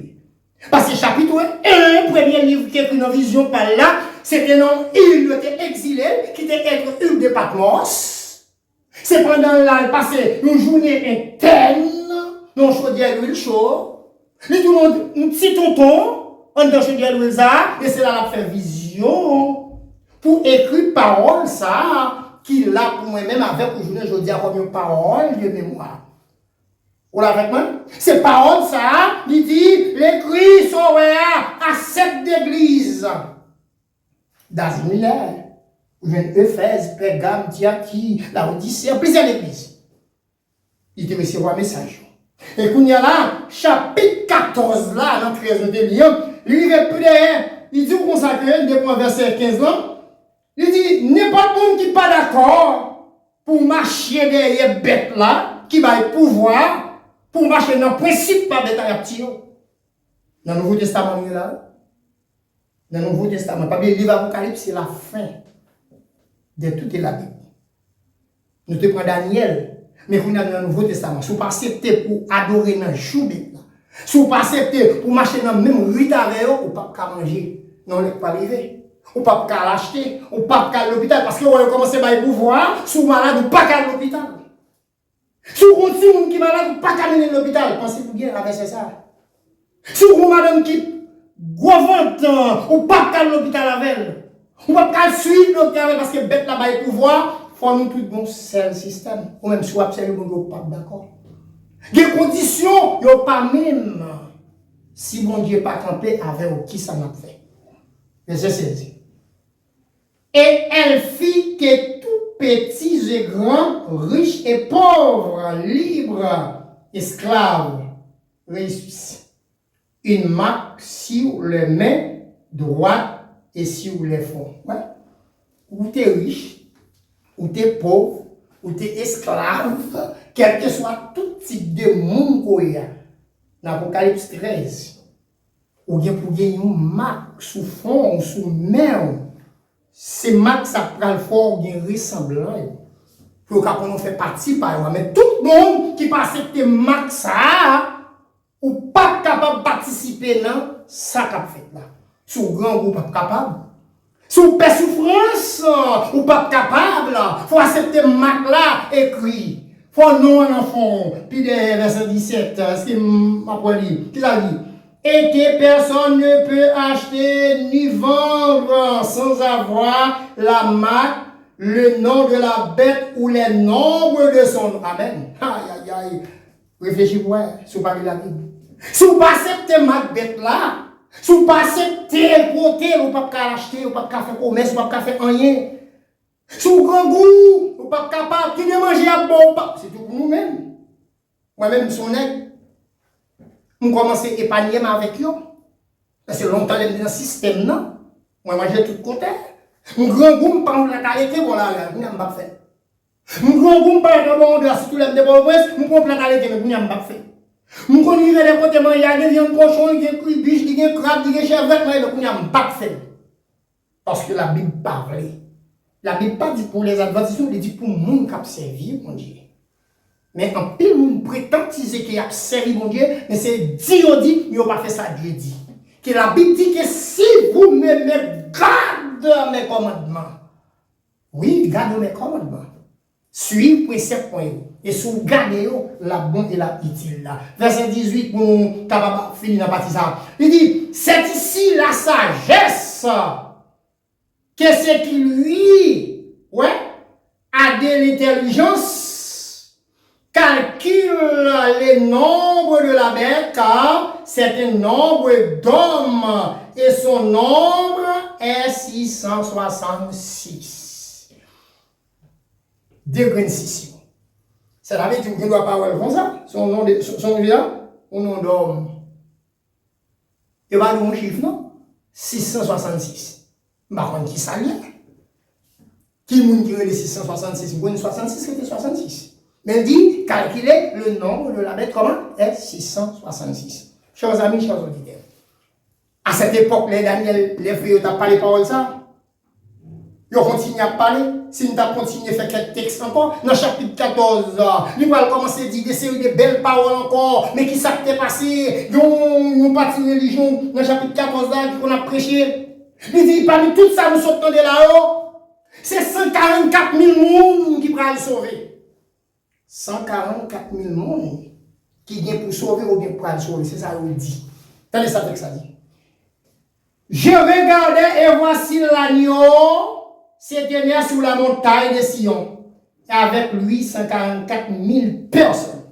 Parce que chapitre 1, premier livre qui est une vision par là, c'était non il était exilé qui était être Hugues de Patmos. C'est pendant là passé une journée interne. Non, chaudière l'huile chaud. Il tout un petit tonton, on dans chaudière l'huile ça, et c'est là la fait vision. pour écrire parole ça qui là pour moi-même avec aujourd'hui je dis comme une parole de mémoire. Vous l'avez avec moi? C'est parole ça, il dit l'écrit sont à 7 églises. D'Asie Mineure, ou bien Éphèse, Pergame, Thyatire, la Odyssée, plusieurs églises. Il te recevoir un message. Et qu'on y a là, chapitre 14 là, dans 13 de Lyon, il est plus derrière, il dit qu'on s'accroche, depuis verset 15 là, il dit, n'importe monde qui n'est pas d'accord pour marcher derrière bête là, qui va le pouvoir, pour marcher dans le principe pas bête à petit. Dans le Nouveau Testament, il est là. Dans le Nouveau Testament, pas bien, le livre Apocalypse, c'est la fin de toute la Bible. Nous te prenons Daniel. Mais vous avez dans le Nouveau Testament, si vous pas accepté pour adorer dans le choubé, si vous pas accepté pour marcher dans le même rite avec eux, vous ne pouvez pas manger. Non, vous ne pouvez pas arriver. Vous ne pouvez pas l'acheter. Vous ne pouvez pas aller à l'hôpital. Parce que vous avez commencé à pouvoir, si vous êtes malade, vous ne pouvez pas aller à l'hôpital. Si vous avez un qui est malade, vous ne pouvez pas aller à l'hôpital. Pensez-vous bien avec ça. Si vous avez une madame qui gouverne, vous ne pouvez pas aller à l'hôpital avec elle. Vous ne pouvez pas suivre l'hôpital parce que bête là-bas est pouvoir. Faut nous tout bon seul système ou même soit absolument pas d'accord. Des conditions yo pas même si bon Dieu pas campé avec qui ça n'a fait. Verset 16. Et elle fit que tout petits et grands, riches et pauvres, libres, esclaves, réussissent. Une marque sur les mains droites et sur les fronts. Ouais. Ou t'es riche, ou t'es pauvre, ou t'es esclave, quel que soit tout type de monde qu'il y a. Dans l'Apocalypse 13, ou bien pour gagner une marque sous fond ou sous main, ces marques, ça prend le fort, ou bien ressemblant. Pour qu'on fait partie par exemple. Mais tout le monde qui passe cette marque, ça, ou pas capable de participer dans ça qu'a fait là. Sous grand groupe, pas capable. Si vous avez souffrance, ou pas capable, il faut accepter le marque là, écrit. Il faut non en fond. Puis verset 17, c'est ma lire. Qui l'a dit? Et que personne ne peut acheter ni vendre sans avoir la marque, le nom de la bête ou les nombres de son nom. Amen. Aïe, aïe, aïe. Réfléchis-vous, si vous parlez la Bible. Si vous acceptez ma bête là, si vous pas acceptez le côté, vous ne pouvez pas l'acheter, vous ne pouvez pas faire commerce, vous ne pouvez pas faire rien. Si vous grand goût, vous ne pouvez pas capable de manger à bon, c'est tout pour nous-mêmes. Moi-même, son nègre, je commence à épargner avec eux. Parce que longtemps, je suis dans le système, non? Moi, je mange tout côté. Mon grand goût, je parle de la qualité, voilà, je ne peux pas faire. Mon grand goût, je parle de bon, si tout le monde est bon, je ne peux pas qualité, mais je ne peux pas faire. Nous connaissons les côtés, il y a des viandes cochon, des biches, des crabes, des chèvres, mais nous n'avons pas fait. Parce que la Bible parle. La Bible pas dit pour les adventistes, elle dit pour le monde qui a servi mon Dieu. Mais en pile, nous prétendons qu'il a servi mon Dieu, mais c'est dit, il n'a pas fait ça, Dieu dit. Que la Bible dit que si vous me gardez mes commandements, oui, gardez mes commandements. Suivez précepte point. Et si vous gardez la bonne et la utile là. Verset 18 pour capable finir la partie ça. Il dit c'est ici la sagesse que c'est qui lui a de l'intelligence calcule les nombres de la bête car c'est un nombre d'hommes et son nombre est 666. Degré 6. Ça veut dire qu'on ne doit pas avoir comme ça. Son nom au nom d'homme. Il va nous un chiffre, non? 666. Par contre, qui ça vient? Qui moun qui est 666? Bon, 66, c'était 66. Mais il dit, calculer le nombre de la bête, comment? Est 666. Chers amis, chers auditeurs. À cette époque, les Daniel, les frères, n'ont pas les paroles ça. Ils continuent à parler. Si nous avons continué à faire quelques textes encore, dans le chapitre 14, nous allons commencer à dire des séries de belles paroles encore, mais qui s'est passé, nous parti de religion, dans le chapitre 14 là, qu'on a prêché. Il dit, parmi tout ça, nous sortons de là-haut, c'est 144 000 personnes qui pourraient le sauver. 144 000 personnes qui viennent pour sauver ou bien pour le sauver, c'est ça qu'il dit. Tenez ça avec ça dit. Je regardais et voici l'agneau s'était né sur la montagne de Sion, et avec lui 144 000 personnes.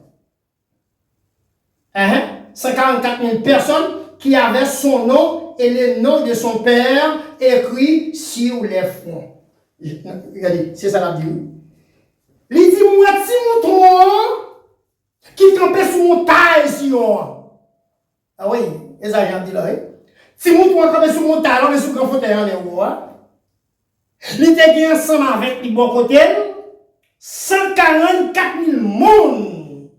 144 000 personnes qui avaient son nom et le nom de son père écrit sur les fronts. Regardez, c'est ça la Bible. Il dit, moi, si mon tronc qui campait sur montagne, Sion. Ah oui, les agents disent là, si mon tronc campait sur montagne, on est sur grand fauteuil en héros. Il était ensemble avec les bons côtés, 144 000 monde.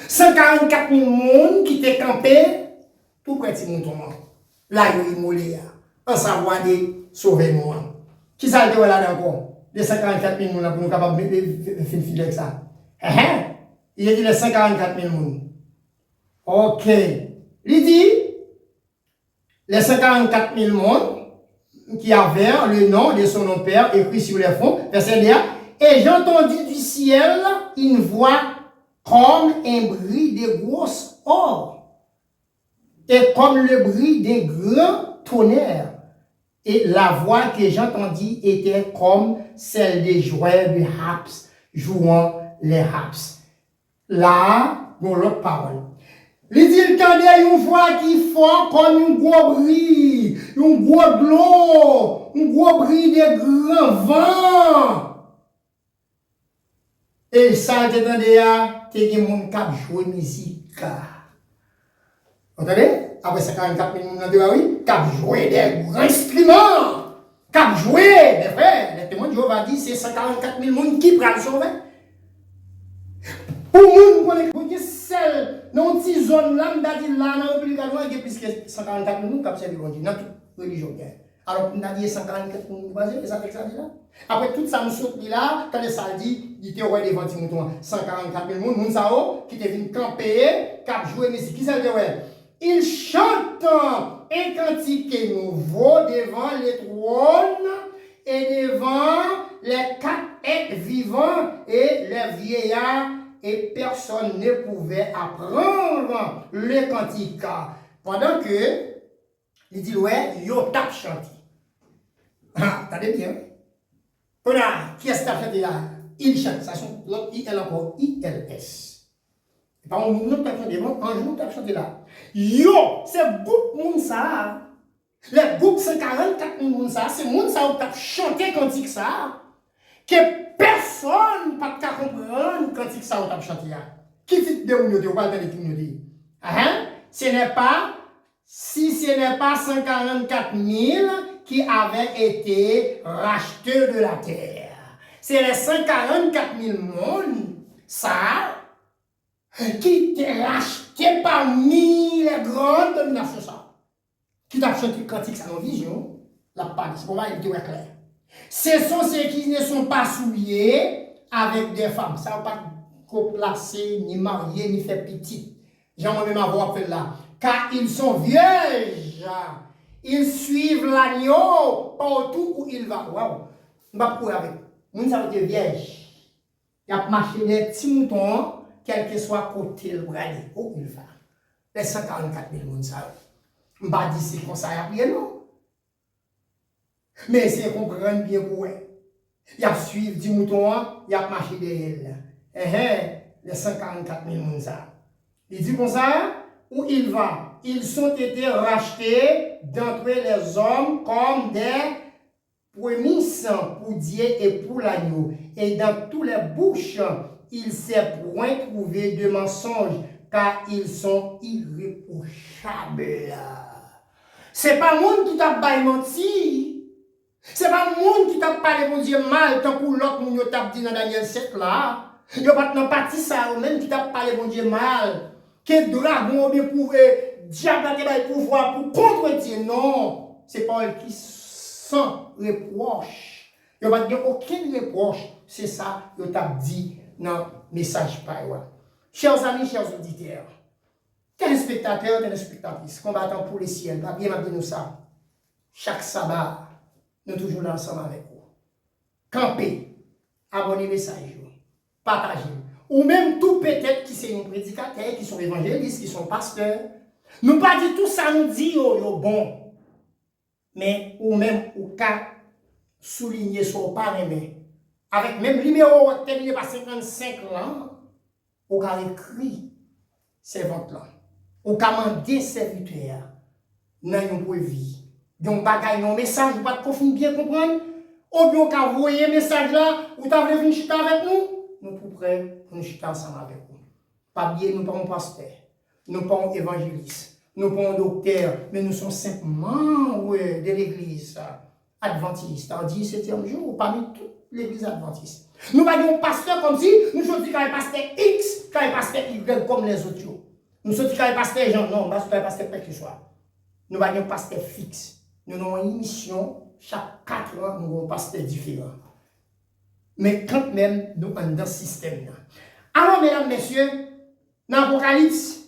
144 000 monde qui étaient campés tout près de mon tronc. Là, il est moulé, en savoir de sauver moi. Qui ça le là encore? Les 144 000 personnes pour nous capables de finir avec ça. Il a dit les 144 000 personnes. Ok. Il dit les 144 000 personnes qui avaient le nom de son père écrit sur les fronts. Verset 1. Et j'entendis du ciel une voix comme un bruit de grosses or et comme le bruit des grands tonnerres. Et la voix que j'entendis était comme celle des joueurs du harps, jouant les harps. Là, dans l'autre parole. Il dit, il tendait une voix qui fort comme un gros bruit, un gros de l'eau, un gros bruit de grands vents. Et ça, il tendait à, t'es des gens qui jouent musique. Vous entendez? Après 144 000 personnes, qui ont joué des grands instruments, qui ont joué, mes frères, les témoins de Jéhovah dit, c'est 144 000 personnes qui prennent le sauver. Pour nous, pour que celle, dans une petite zone là, on a dit là, dans la République allemande, il y a plus que 144 000 personnes qui ont servi le Dieu, dans toute religion. Alors, on a dit 144 000 personnes, et ça fait que ça dit là. Après tout ça, nous sommes là, quand ça dit, il était au devant du mouton, 144 000 personnes, qui étaient venus camper, qui ont joué musique, qui ça dit, il chante un cantique nouveau devant les trônes et devant les quatre êtres vivants et les vieillards, et personne ne pouvait apprendre le cantique. Pendant que, il dit, ouais, yo tap chanté. Attendez bien. Qui est-ce qui a chanté là? Il chante, ça sont l'autre IL encore, ILS. Par exemple, nous avons chanté, un jour, nous avons chanté là. Yo, c'est beaucoup de monde ça. Les groupes 144 000 ça, c'est monde ça qui a chanté cantique ça. Que personne ne peut comprendre cantique ça qui a chanté là. Qui dit de nous, on va entendre qui nous dit. Ce n'est pas, si ce n'est pas 144 000 qui avaient été rachetés de la terre. C'est les 144 000 monde, ça, qui étaient rachetés parmi les grandes dominations, ça. Qui t'a chanté cantique ça en vision, la part, c'est pour moi, il était clair. Ce sont ceux qui ne sont pas souillés avec des femmes. Ça ne va pas coplacer, ni marier, ni faire petit. J'aimerais même avoir fait là. Car ils sont vierges. Ils suivent l'agneau partout où il va. Waouh! On va pouvoir avec. Nous sommes des vierges. Il y a marché des petits moutons, quel que soit côté le bras, où il va. Les 144 000 personnes, ça. On va dire c'est comme ça, après, non? Mais c'est comprendre bien pour eux. Il y a suivi du mouton, il y a marché derrière. Les 144 000 personnes, ça. Il dit comme ça, où il va? Ils ont été rachetés d'entre les hommes comme des prémices pour Dieu et pour l'agneau. Et dans toutes les bouches, il ne s'est point trouvé de mensonges, car ils sont irréprochables. C'est pas le monde qui t'a pas menti. C'est pas le monde qui t'a parlé pour Dieu mal, tant que l'autre monde t'a dit dans Daniel 7 là. Il n'y a pas de partie ça, même qui t'a parlé pour Dieu mal. Que dragon bien pouvoir, diable a le pouvoir pour contre Dieu. Non, c'est pas elle qui sans reproche. Il n'y a pas de aucun reproche. C'est ça que tu as dit dans le message par moi. Chers amis, chers auditeurs, téléspectateurs, téléspectatrices, combattants pour le ciel, va bien nous ça. Chaque sabbat, nous sommes toujours ensemble avec vous. Campez, abonnez message, partagez. Ou même tout peut-être qui sont prédicateurs, qui sont évangélistes, qui sont pasteurs. Nous pas dit tout ça, nous dit yo bon. mais ou même ou qu'à souligner son parrain, avec même numéro terminé par 55 là, ou qu'à écrit ces ventes-là, ou qu'à demander serviteur dans une vie. Donc, bagaille, un message, vous pas bien comprendre, ou bien qu'à envoyer un message là, ou t'as voulu venir chuter avec nous, nous sommes prêts pour nous chuter ensemble avec vous. Pas bien, nous ne sommes pas un pasteur, nous ne sommes pas un évangéliste, nous ne sommes pas un docteur, mais nous sommes simplement de l'église adventiste, en 17e jour, parmi toute l'église adventiste. Nous ne un pasteur comme si nous sommes un pasteur X, un pasteur Y comme les autres. Nous sommes un pasteur Jean, non, nous sommes un pasteur quel que soit. Nous avons un pasteur fixe. Nous avons une mission, chaque 4 ans, nous avons un pasteur différent. Mais quand même, nous sommes dans ce système-là. Alors, mesdames, messieurs, dans l'Apocalypse,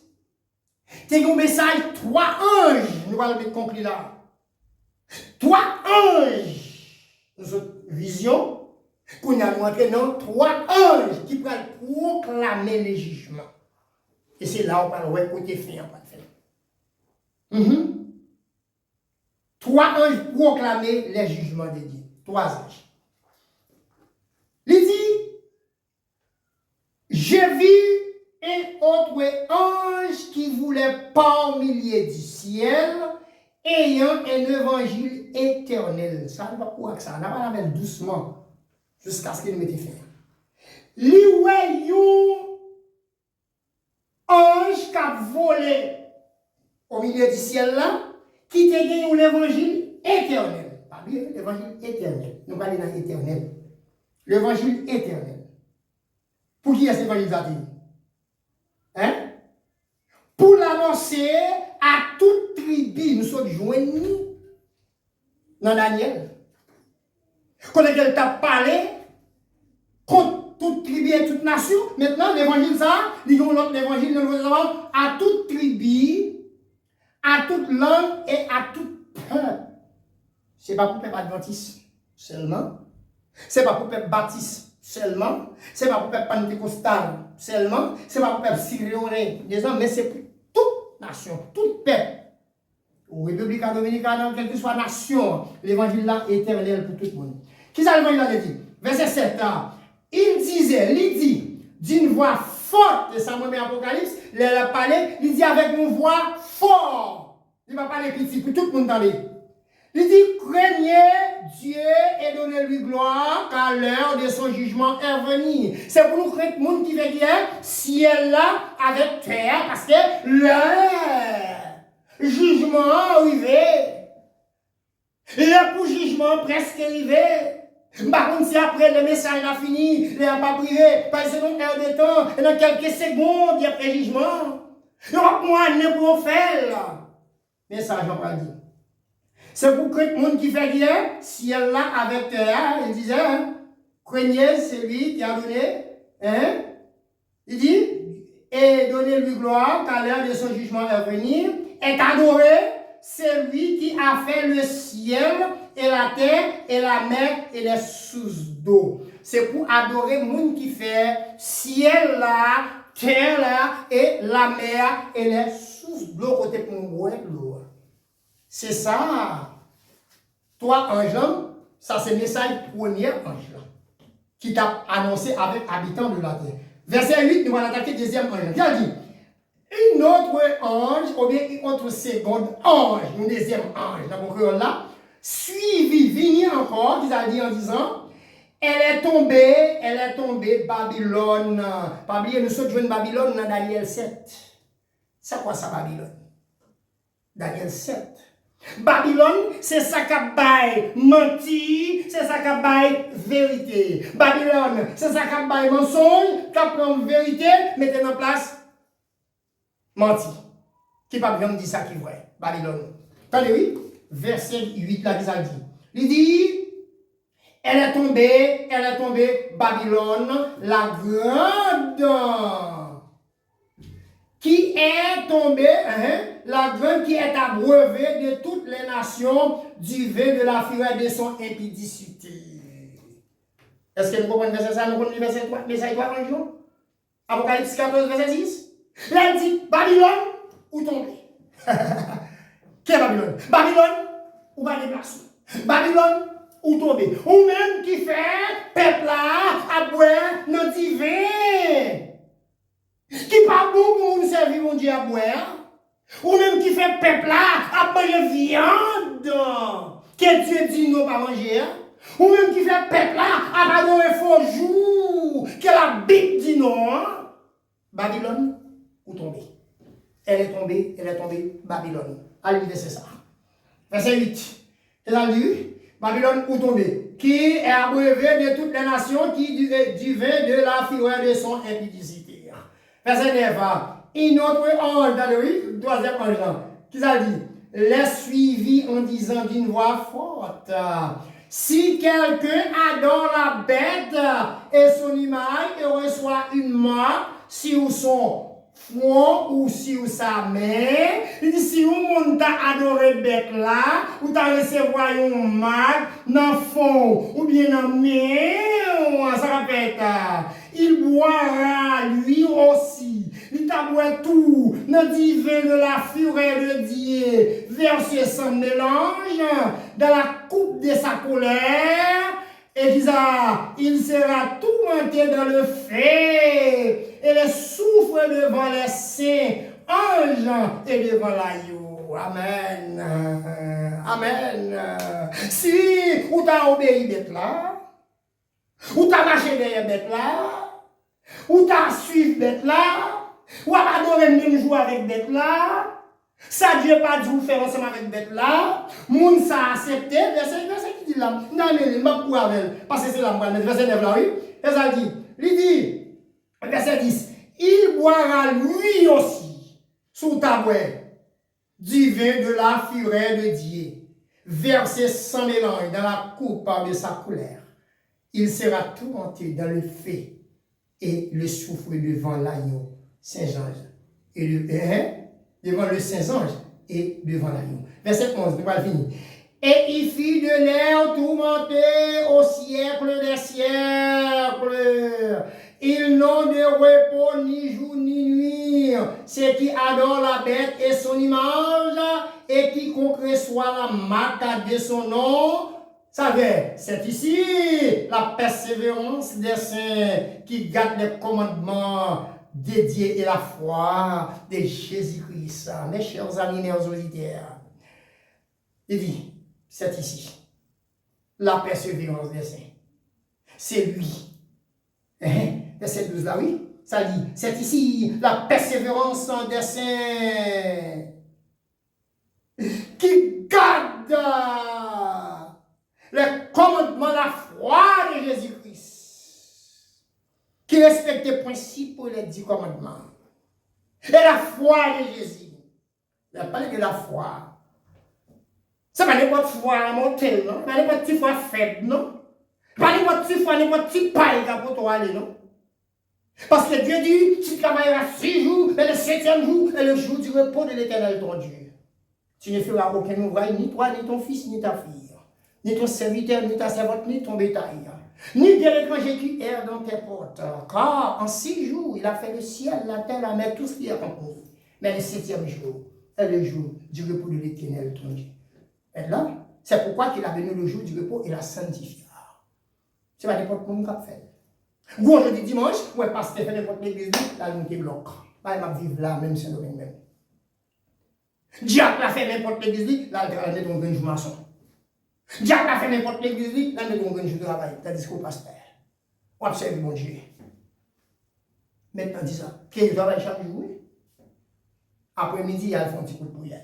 c'est un message, 3 anges, nous allons le conclure là. 3 anges, nous avons une vision, qu'on a montré dans 3 anges qui peuvent proclamer les jugements. Et c'est là où on parle, ouais, côté fin, on va faire. 3 anges proclamer les jugements de Dieu. 3 anges. Il dit, je vis un autre ange qui voulait par milliers du ciel, ayant un évangile éternel. Ça ne va pas avec ça. On va la mettre doucement jusqu'à ce qu'il mette fin. Lui, ouais, ange qui a volé au milieu du ciel là, qui te gagné l'évangile éternel. Pas bien, l'évangile éternel. Nous parlons dans l'éternel. L'évangile éternel. Pour qui est cet évangile là? Hein? Pour l'annoncer à toute tribu, nous sommes joints dans Daniel. Quand elle t'a parlé contre toute tribu et toute nation, maintenant l'évangile ça, nous avons l'autre évangile, nous avons à toute tribu, à toute langue et à tout peuple. Ce n'est pas pour le peuple adventiste seulement. Ce n'est pas pour le peuple baptiste seulement. Ce n'est pas pour le peuple pentecostal seulement. Ce n'est pas pour le peuple syrianais, mais c'est pour toute nation, tout peuple. Ou République Dominicaine, quelle que soit nation, l'évangile là est éternel pour tout le monde. Qui ça l'évangile là dit? Verset 7. Il dit d'une voix forte, et ça me met Apocalypse, il a parlé, il dit avec une voix forte. Il va parler petit pour tout le monde parler. Il dit, craignez Dieu et donnez-lui gloire, car l'heure de son jugement est venue. C'est pour nous craindre le monde qui fait guerre, ciel là, avec terre, parce que l'heure, jugement arrivé. L'heure pour jugement presque arrivé. Par contre, si après le message a fini, il n'a pas privé, parce que donc heure de temps, et dans quelques secondes, il y a après jugement. Il n'y aura pas moyen pour faire là. Message, on va dire. C'est pour que le monde qui fait rien, si elle l'a avec terre, il disait, craignez celui qui a donné, il dit, et donnez-lui gloire, car l'heure de son jugement est venue, est adoré celui qui a fait le ciel et la terre et la mer et les sources d'eau. C'est pour adorer le monde qui fait ciel là, terre là, et la mer et les sources d'eau côté pour nous boire l'eau. C'est ça. Toi, ange, ça c'est le message premier ange là, qui t'a annoncé avec habitants de la terre. Verset 8, nous allons attaquer le deuxième ange. Il a dit, une autre ange, ou bien une autre seconde ange, un deuxième ange, dans mon créole là, suivi, vini encore, qu'il a dit en disant, elle est tombée, Babylone. Pas oublier, nous sommes joués Babylone dans Daniel 7. C'est quoi ça, Babylone? Daniel 7. Babylone, c'est ça qui baille menti, c'est ça qui baille vérité. Babylone, c'est ça qui baille mensonge, qui prend vérité, mettez en place menti. Qui pas bien dire ça qui est vrai. Babylone. Attendez, oui. Verset 8 là, qui ça dit. Il dit, elle est tombée, Babylone, la grande. Qui est tombée, la grande qui est abreuvée de toutes les nations du vin de la fureur de son impudicité. Est-ce que nous comprenons verset ça? Nous comprenons verset 3, verset 3 un jour? Apocalypse 14, verset 6. Là, il dit, Babylone, où tomber? Qui est Babylone? Babylone, ou pas déplacer. Babylone, ou tomber. Ou même qui fait peuple là, à boire, non divin. Qui pas bon pour nous servir mon Dieu à boire. Ou même qui fait peuple là, à manger viande. Que Dieu dit non pas manger. Ou même qui fait peuple là, à pas adorer faux jour. Que la Bible dit non. Babylone, ou tomber. Elle est tombée, Babylone. Allez, c'est ça. Verset 8. Elle a dit, Babylone ou tombée, qui est abreuvé de toutes les nations qui du vin de la fureur de son impudicité. Verset 9. Une autre ange, troisième ange, qui a dit, les suivi en disant d'une voix forte, si quelqu'un adore la bête et son image et reçoit une marque sur son front ou sur sa main, il dit si vous monde t'a adoré bête là, ou t'a recevoir une marque dans le fond ou bien dans la main, ça répète, il boira lui aussi. Il t'a boit tout, dans divin de la fureur de Dieu, versé sans mélange, dans la coupe de sa colère, et il sera tourmenté dans le feu, et les souffre devant les saints, anges, et devant l'agneau. Amen. Amen. Si ou t'as obéi bête là, ou t'as marché derrière bête là, ou t'as suivi bête là, ou à adorer même jouer avec bête là, ça Dieu pas dit vous faire ensemble avec bête là, moun ça accepté, verset qui dit là, non mais m'a pour avec parce que c'est là verset 9 là oui, et ça dit, il dit verset 10, il boira lui aussi sous ta boîte du vin de la fureur de Dieu, versé sans mélange dans la coupe de sa colère. Il sera tourmenté dans le feu et le souffle devant l'agneau. Saint-Ange, et devant le Saint-Ange et devant l'agneau. Verset 11, nous allons finir. Et il fit de l'air tourmenté au siècle des siècles. Ils n'ont de repos ni jour ni nuit. Ceux qui adorent la bête et son image, et qui reçoit la marque de son nom. Savez, c'est ici la persévérance des saints qui gardent les commandements dédié et la foi de Jésus-Christ. Mes chers amis, mes auditeurs, il dit, c'est ici, la persévérance des saints. C'est lui. Verset 12 là, oui, ça dit, c'est ici, la persévérance des saints qui garde les commandements, la foi de Jésus-Christ, qui respecte les principes et les 10 commandements. Et la foi de Jésus. Il a parlé de la foi. Ça pas n'importe foi mortelle, non? Pas n'importe foi faible, non? Pas n'importe foi, n'importe petit paille pour toi aller, non? Parce que Dieu dit, tu travailleras 6 jours, et le 7e jour, et le jour du repos de l'Éternel ton Dieu. Tu ne feras aucun ouvrage, ni toi, ni ton fils, ni ta fille, ni ton serviteur, ni ta servante, ni ton bétail, ni de l'étranger qui erre dans tes portes. Car en 6 jours, il a fait le ciel, la terre, la mer, tout ce qui est contenu. Mais le 7e jour est le jour du repos de l'Éternel ton Dieu. Et là, c'est pourquoi qu'il a venu le jour du repos et la sanctifié. C'est pas n'importe quoi qu'on fait. Vous, jeudi, dimanche, ouais, pasteur fait n'importe l'église, là, nous qui bloque. Là, il va vivre là, même si nous même. Diable a fait n'importe l'église, là, il va aller dans un jour maçon. Diable a fait n'importe l'église, là, il va aller dans un jour de travail. Tandis qu'au pasteur, on observe mon Dieu. Maintenant, dis ça. Qui travaille chaque jour? Après-midi, il y a un petit coup de prière.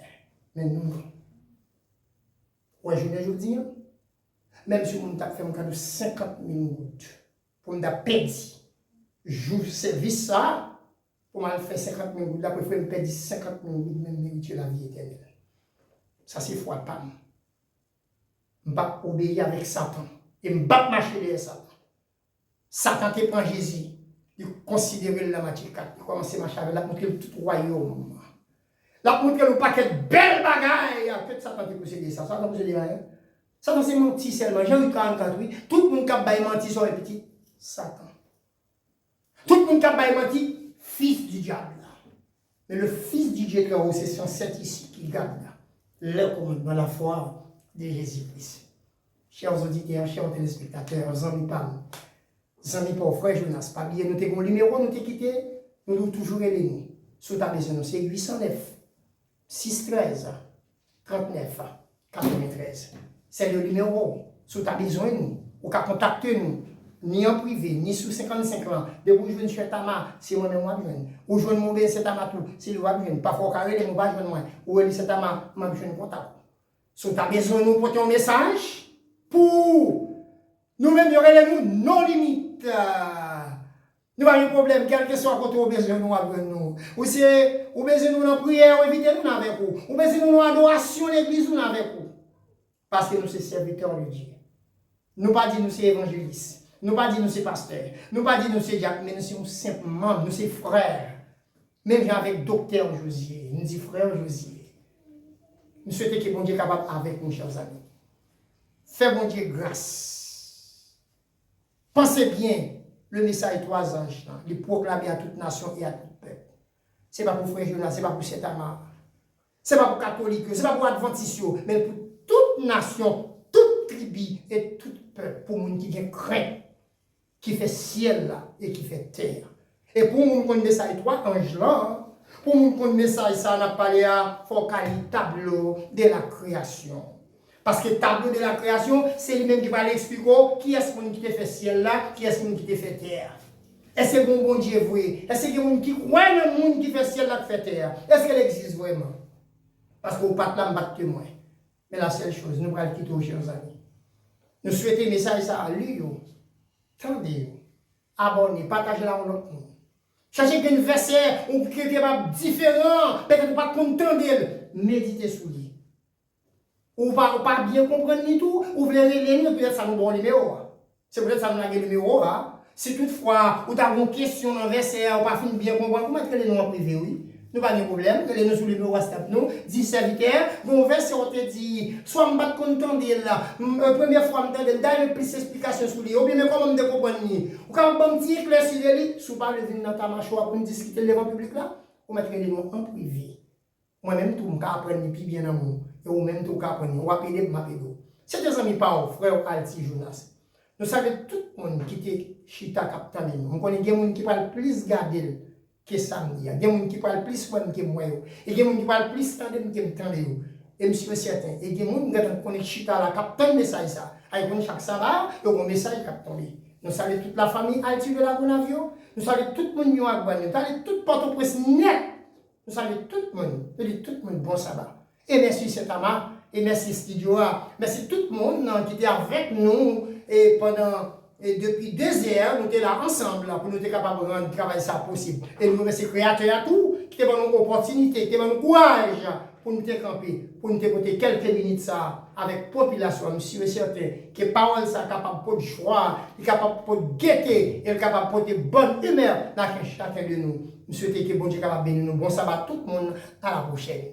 Mais nous, non. Ouais, je dis, même si on a fait un cas de 50 minutes, pour nous perdre, je service ça, pour me faire 50 minutes, là, pour me perdre 50 minutes, même mériter la vie éternelle. Ça, c'est foi pas. Je ne vais pas obéir avec Satan. Et je ne vais pas marcher derrière Satan. Satan qui prend Jésus, il considère la matière 4, il commence à marcher avec la montrer tout royaume. La montrer le paquet de belles bagailles. Que Satan qui possède ça. Satan possède rien. Satan c'est menti seulement. Jean-Luc 44, oui. Tout le monde qui a menti sur les petits. Satan. Tout le monde qui a menti, fils du diable. Mais le fils du Dieu qui a c'est son set ici qui garde le commandement, la foi, de Jésus-Christ. Chers auditeurs, chers téléspectateurs, amis Pam, amis pour frère Jonas, pas bien, nous avons un numéro, nous avons quitté, nous devons toujours aider nous. Sous ta maison, c'est 809 613 39 93. C'est le numéro. Sous ta besoin nous, ou qu'à contacter nous, ni en privé, ni sous 55 ans. De vous jouer chez Tama, c'est moi-même moi bien. Ou jouer mon bien, c'est Tama tout, c'est le moi bien. Parfois, au carré, mon pas jouer moi. Ou elle, c'est Tama, m'a besoin de contact. Sous ta besoin nous porter un message pour nous-mêmes, nous non limite. Nous n'avons pas de problème, quel que soit côté où besoin nous avec nous. Ou c'est, ou besoin nous en prière, ou éviter nous avec vous. Ou besoin nous en adoration l'église, nous avec vous. Parce que nous sommes serviteurs de Dieu. Nous pas dit nous sommes évangélistes. Nous pas dit nous sommes pasteurs. Nous pas dit nous sommes diacres, mais nous sommes simplement, nous sommes frères. Même avec docteur Josier, nous dit frère Josier. Nous souhaitons que bon Dieu soit capable avec nous, chers amis. Fais bon Dieu grâce. Pensez bien le message 3 anges, il proclamer à toute nation et à tout peuple. Ce n'est pas pour frère Jonas, ce n'est pas pour Saint Amar. Ce n'est pas pour catholique, ce n'est pas pour adventistes, mais pour toute nation, toute tribu et tout peuple, pour les gens qui ont craint, qui fait ciel là et qui fait terre. Et pour nous connaître message 3 anges là, pour nous connaître message ça, on a parlé à le tableau de la création. Parce que le tableau de la création, c'est lui-même qui va l'expliquer qui est-ce qui te fait ciel là, qui est-ce qui te fait terre. Est-ce que bon Dieu est vrai? Est-ce qu'il y a des gens qui croient dans le monde qui fait ciel là, qui fait terre? Est-ce qu'elle existe vraiment? Parce qu'on ne peut pas battre témoin. Mais la seule chose, nous allons quitter aux chers amis. Nous souhaitons le message à lui. Tendez, abonnez, partagez-la avec l'autre monde. Cherchez un verset ou quelque chose différent, peut-être pas content d'elle. Méditez sur lui. Ou pas bien comprendre ni tout, ou voulez les nous, peut-être ça nous bon numéro. C'est peut-être ça nous a le numéro. Si toutefois, ou tu as une question dans le verset, ou pas fin bien comprendre, comment est-ce que les nous en privé, oui? Nous pas de problème, que les nous sur le numéro WhatsApp nous, 10 serviteurs, bon verset on te dit, soit me battre content d'elle là, première fois me donne d'ailleurs plus d'explications sur lui, ou bien comment me comprendre ni. Ou quand on me dit clair sur lui, sous pas le venir dans ta mâchoire pour nous discuter devant le public là, ou mettre les noms en privé. Moi-même, tout, je vais apprendre plus bien d'amour. Et ou même tout, je vais apprendre. Ou appeler, je m'appelle. C'est des amis par frère Alti Jonas. Nous savons tout le monde qui était chita captain. Nous connaissons des gens qui parlent plus garder que samedi. Des gens qui parlent plus soin que moi. Et des gens qui parlent plus tandem que moi. Et monsieur certain. Et des gens qui connaissent chita la captain message ça. Avec chaque sabbat, et un message captain. Nous saluons toute la famille Alti de la Bonavio. Nous saluons tout le monde qui a gagné. Nous saluons tout Port-au-Prince net. Nous saluons tout le monde. Nous disons tout le monde bon sabbat. Et merci Saint-Amand. Et merci Studio A. Merci tout le monde qui était avec nous et pendant et depuis 2 heures, nous étions là ensemble pour nous être capables de rendre travail ça possible. Et nous remercions le créateur à tout, qui t'a donné une opportunité, qui t'a donné courage pour nous camper, pour nous porter quelques minutes ça avec la population. Monsieur certain que parole ça capable de choix, capable de guetter, et capable de bonne humeur dans chacun de nous. Nous souhaitons que bon Dieu capable de bénir nous. Bon sabbat tout le monde. À la prochaine.